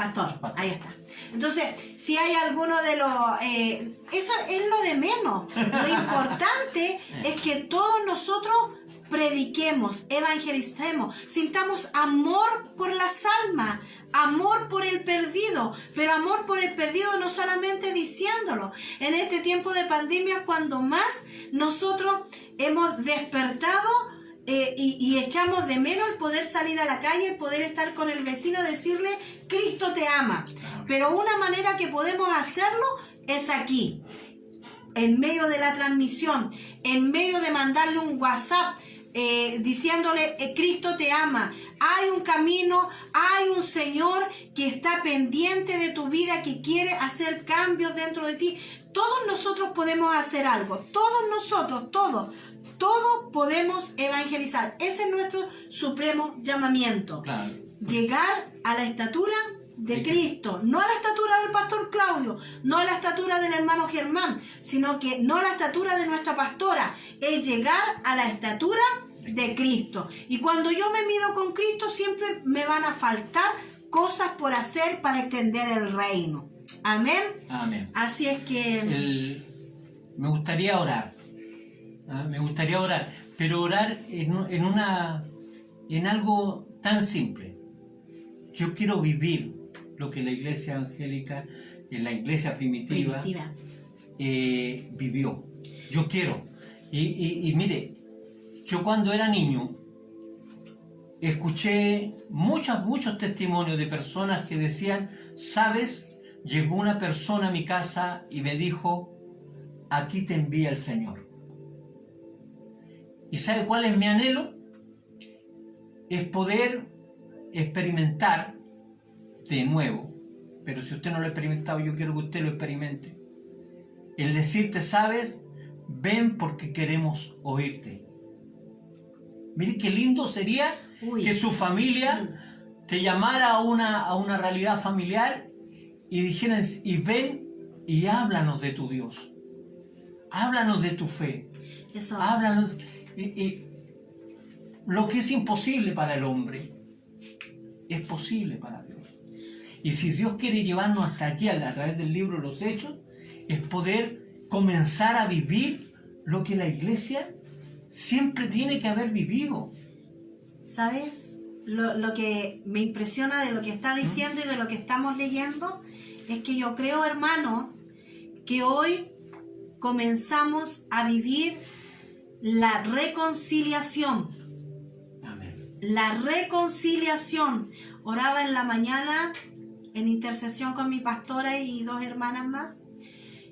Ahí está. Entonces, si hay alguno de los... eso es lo de menos. Lo importante es que todos nosotros prediquemos, evangelicemos, sintamos amor por las almas, amor por el perdido, pero amor por el perdido no solamente diciéndolo. En este tiempo de pandemia, cuando más nosotros hemos despertado y echamos de menos el poder salir a la calle, el poder estar con el vecino, decirle, Cristo te ama. Pero una manera que podemos hacerlo es aquí, en medio de la transmisión, en medio de mandarle un WhatsApp, diciéndole, Cristo te ama, hay un camino, hay un Señor que está pendiente de tu vida, que quiere hacer cambios dentro de ti. Todos nosotros podemos hacer algo, todos nosotros, todos podemos evangelizar. Ese es nuestro supremo llamamiento. Claro. Llegar a la estatura de Cristo, no a la estatura del pastor Claudio, no a la estatura del hermano Germán, sino que no a la estatura de nuestra pastora, es llegar a la estatura de Cristo. Y cuando yo me mido con Cristo, siempre me van a faltar cosas por hacer para extender el reino. Amén. Amén. Así es que... Me gustaría orar. Pero orar en algo tan simple. Yo quiero vivir lo que la iglesia evangélica, la iglesia primitiva. Vivió. Yo quiero. Y mire, yo cuando era niño escuché muchos testimonios de personas que decían, ¿sabes? Llegó una persona a mi casa y me dijo, aquí te envía el Señor. ¿Y sabe cuál es mi anhelo? Es poder experimentar de nuevo, pero si usted no lo ha experimentado, yo quiero que usted lo experimente. El decirte, ¿sabes? Ven porque queremos oírte. Mire qué lindo sería que su familia te llamara a una realidad familiar y dijeran, y ven y háblanos de tu Dios. Háblanos de tu fe. Eso. Háblanos. Lo que es imposible para el hombre es posible para Dios. Y si Dios quiere llevarnos hasta aquí a través del libro de los Hechos, es poder comenzar a vivir lo que la iglesia siempre tiene que haber vivido. ¿Sabes? Lo que me impresiona de lo que está diciendo y de lo que estamos leyendo es que yo creo, hermano, que hoy comenzamos a vivir la reconciliación. Amén. La reconciliación. Oraba en la mañana en intercesión con mi pastora y 2 hermanas más.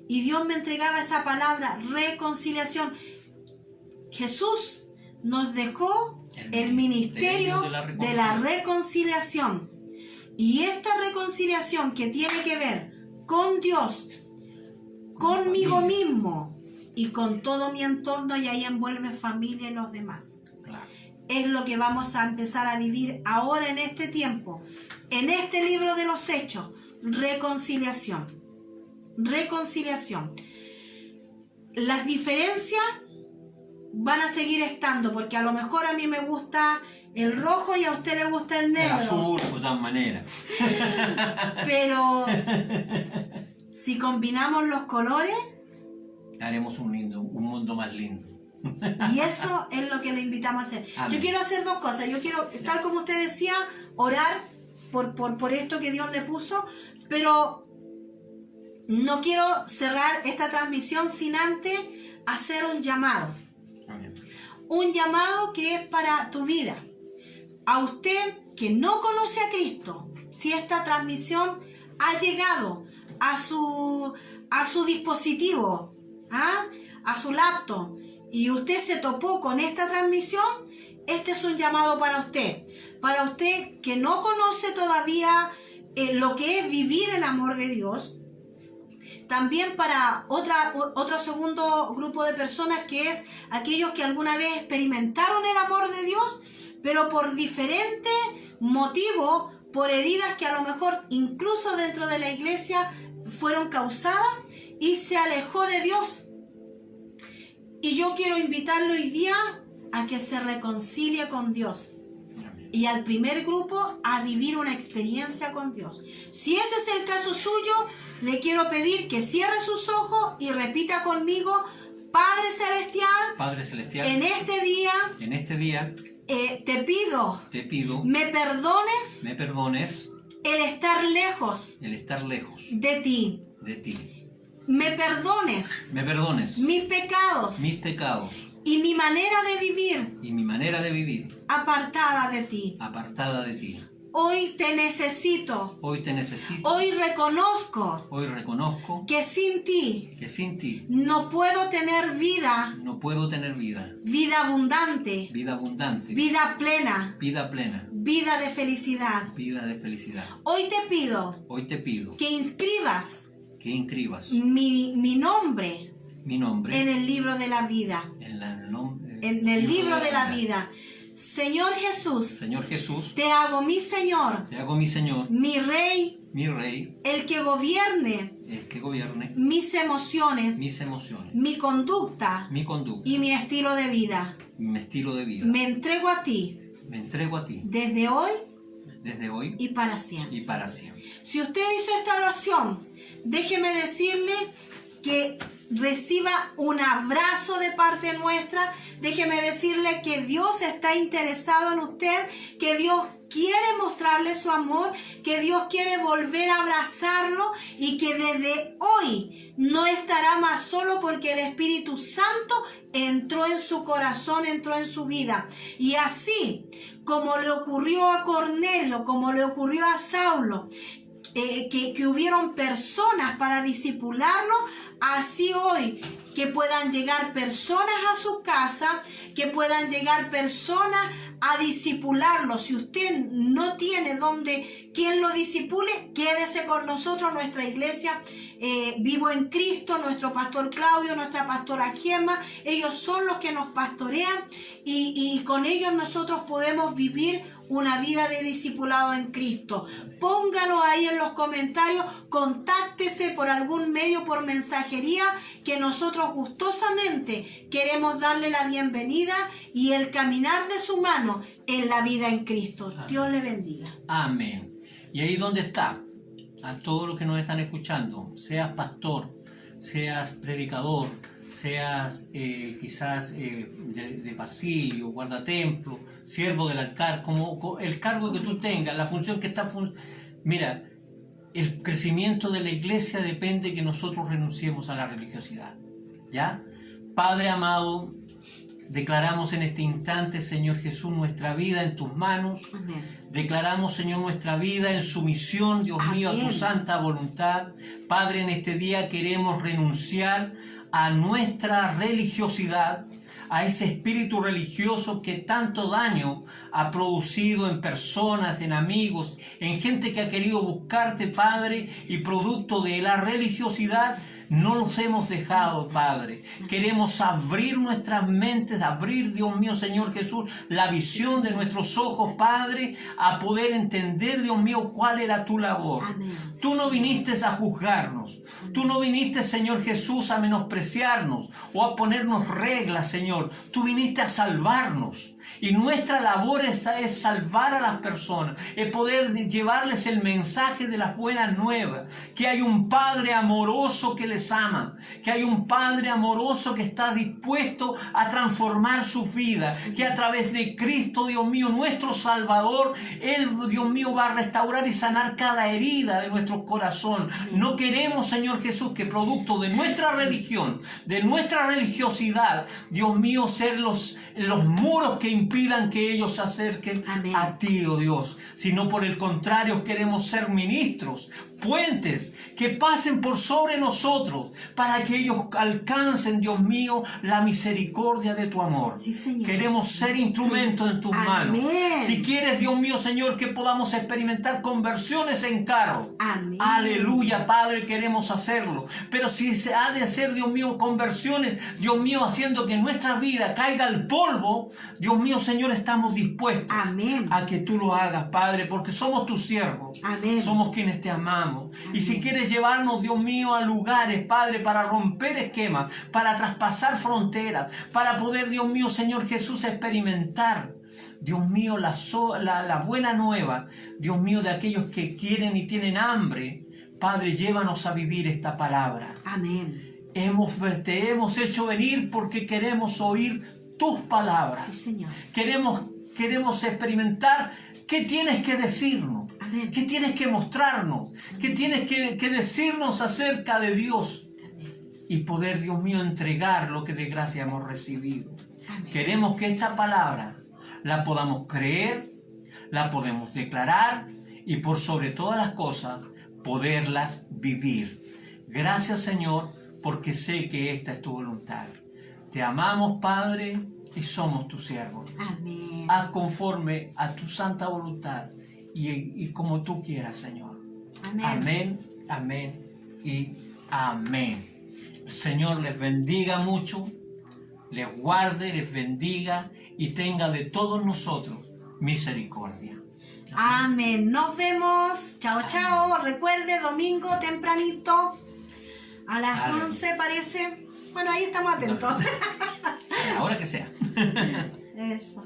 Y Dios me entregaba esa palabra, reconciliación. Jesús nos dejó el ministerio de la reconciliación. Y esta reconciliación que tiene que ver con Dios, conmigo mismo y con todo mi entorno, y ahí envuelve familia y los demás. Claro. Es lo que vamos a empezar a vivir ahora en este tiempo, en este libro de los Hechos. Reconciliación. Reconciliación. Las diferencias van a seguir estando, porque a lo mejor a mí me gusta el rojo y a usted le gusta el negro. El azul, de todas maneras. Pero si combinamos los colores, Haremos un mundo más lindo. y eso es lo que le invitamos a hacer. Amén. Yo quiero hacer 2 cosas. Yo quiero, tal como usted decía, orar por esto que Dios le puso, pero no quiero cerrar esta transmisión sin antes hacer un llamado. Amén. Un llamado que es para tu vida. A usted que no conoce a Cristo, si esta transmisión ha llegado a su dispositivo, a su laptop, y usted se topó con esta transmisión, este es un llamado para usted. Para usted que no conoce todavía lo que es vivir el amor de Dios. También para otro segundo grupo de personas, que es aquellos que alguna vez experimentaron el amor de Dios, pero por diferentes motivos, por heridas que a lo mejor incluso dentro de la iglesia fueron causadas y se alejó de Dios. Y yo quiero invitarlo hoy día a que se reconcilie con Dios. Y al primer grupo a vivir una experiencia con Dios. Si ese es el caso suyo, le quiero pedir que cierre sus ojos y repita conmigo: Padre Celestial, Padre Celestial, en este día te pido me perdones el estar lejos de ti. Me perdones mis pecados y mi manera de vivir apartada de ti. Hoy te necesito. Hoy reconozco que sin ti no puedo tener vida abundante, vida plena, vida de felicidad. Hoy te pido que inscribas mi nombre en el libro de la vida. En el libro de la vida. Señor Jesús, te hago mi Señor, mi Rey, el que gobierne mis emociones, mi conducta y mi estilo de vida. Me entrego a ti desde hoy y para siempre. Si usted hizo esta oración, déjeme decirle que reciba un abrazo de parte nuestra. Déjeme decirle que Dios está interesado en usted, que Dios quiere mostrarle su amor, que Dios quiere volver a abrazarlo y que desde hoy no estará más solo, porque el Espíritu Santo entró en su corazón, entró en su vida. Y así como le ocurrió a Cornelio, como le ocurrió a Saulo, que hubieron personas para discipularlo, así hoy que puedan llegar personas a su casa, que puedan llegar personas a discipularlo. Si usted no tiene quien lo discipule, quédese con nosotros, nuestra iglesia Vivo en Cristo, nuestro pastor Claudio, nuestra pastora Gemma. Ellos son los que nos pastorean y con ellos nosotros podemos vivir una vida de discipulado en Cristo? Póngalo ahí en los comentarios, contáctese por algún medio, por mensajería, que nosotros gustosamente queremos darle la bienvenida y el caminar de su mano en la vida en Cristo. Dios le bendiga. Amén. Y ahí donde está, a todos los que nos están escuchando, seas pastor, seas predicador, seas quizás de pasillo, guardatemplo, siervo del altar, como el cargo que tú tengas, la función que está... Mira, el crecimiento de la iglesia depende de que nosotros renunciemos a la religiosidad, ¿ya? Padre amado, declaramos en este instante, Señor Jesús, nuestra vida en tus manos. Amén. Declaramos, Señor, nuestra vida en sumisión, Dios mío, a tu Amén. santa voluntad. Padre, en este día queremos renunciar a nuestra religiosidad, a ese espíritu religioso que tanto daño ha producido en personas, en amigos, en gente que ha querido buscarte, Padre, y producto de la religiosidad no los hemos dejado, Padre. Queremos abrir nuestras mentes, abrir, Dios mío, Señor Jesús, la visión de nuestros ojos, Padre, a poder entender, Dios mío, cuál era tu labor. Amén. Tú no viniste a juzgarnos. Tú no viniste, Señor Jesús, a menospreciarnos o a ponernos reglas, Señor. Tú viniste a salvarnos. Y nuestra labor es salvar a las personas, es poder llevarles el mensaje de las buenas nuevas, que hay un Padre amoroso que les ama, que hay un Padre amoroso que está dispuesto a transformar su vida, que a través de Cristo, Dios mío, nuestro Salvador, Él, Dios mío, va a restaurar y sanar cada herida de nuestro corazón. No queremos, Señor Jesús, que producto de nuestra religión, de nuestra religiosidad, Dios mío, ser los muros que impidan que ellos se acerquen Amén. a ti, oh Dios, sino por el contrario queremos ser ministros, puentes que pasen por sobre nosotros para que ellos alcancen, Dios mío, la misericordia de tu amor. Sí, Señor. Queremos ser instrumentos en tus manos. Amén. Si quieres, Dios mío, Señor, que podamos experimentar conversiones en carro. Amén. Aleluya, Padre, queremos hacerlo. Pero si se ha de hacer, Dios mío, conversiones, Dios mío, haciendo que nuestra vida caiga al polvo, Dios mío, Señor, estamos dispuestos Amén. a que tú lo hagas, Padre, porque somos tus siervos. Amén. Somos quienes te amamos. Amén. Y si quieres llevarnos, Dios mío, a lugares, Padre, para romper esquemas, para traspasar fronteras, para poder, Dios mío, Señor Jesús, experimentar, Dios mío, la buena nueva, Dios mío, de aquellos que quieren y tienen hambre, Padre, llévanos a vivir esta palabra. Amén. Te hemos hecho venir porque queremos oír tus palabras. Sí, Señor. Queremos experimentar qué tienes que decirnos, Amén. qué tienes que mostrarnos, qué tienes que decirnos acerca de Dios y poder, Dios mío, entregar lo que de gracia hemos recibido. Amén. Queremos que esta palabra la podamos creer, la podemos declarar y por sobre todas las cosas poderlas vivir. Gracias, Señor, porque sé que esta es tu voluntad. Te amamos, Padre, y somos tus siervos. Amén. Haz conforme a tu santa voluntad y como tú quieras, Señor. Amén. Amén, amén y amén. El Señor les bendiga mucho, les guarde, les bendiga y tenga de todos nosotros misericordia. Amén. Nos vemos. Chao, chao. Recuerde, domingo tempranito a las Amén. 11 parece. Bueno, ahí estamos atentos. Ahora que sea. Eso.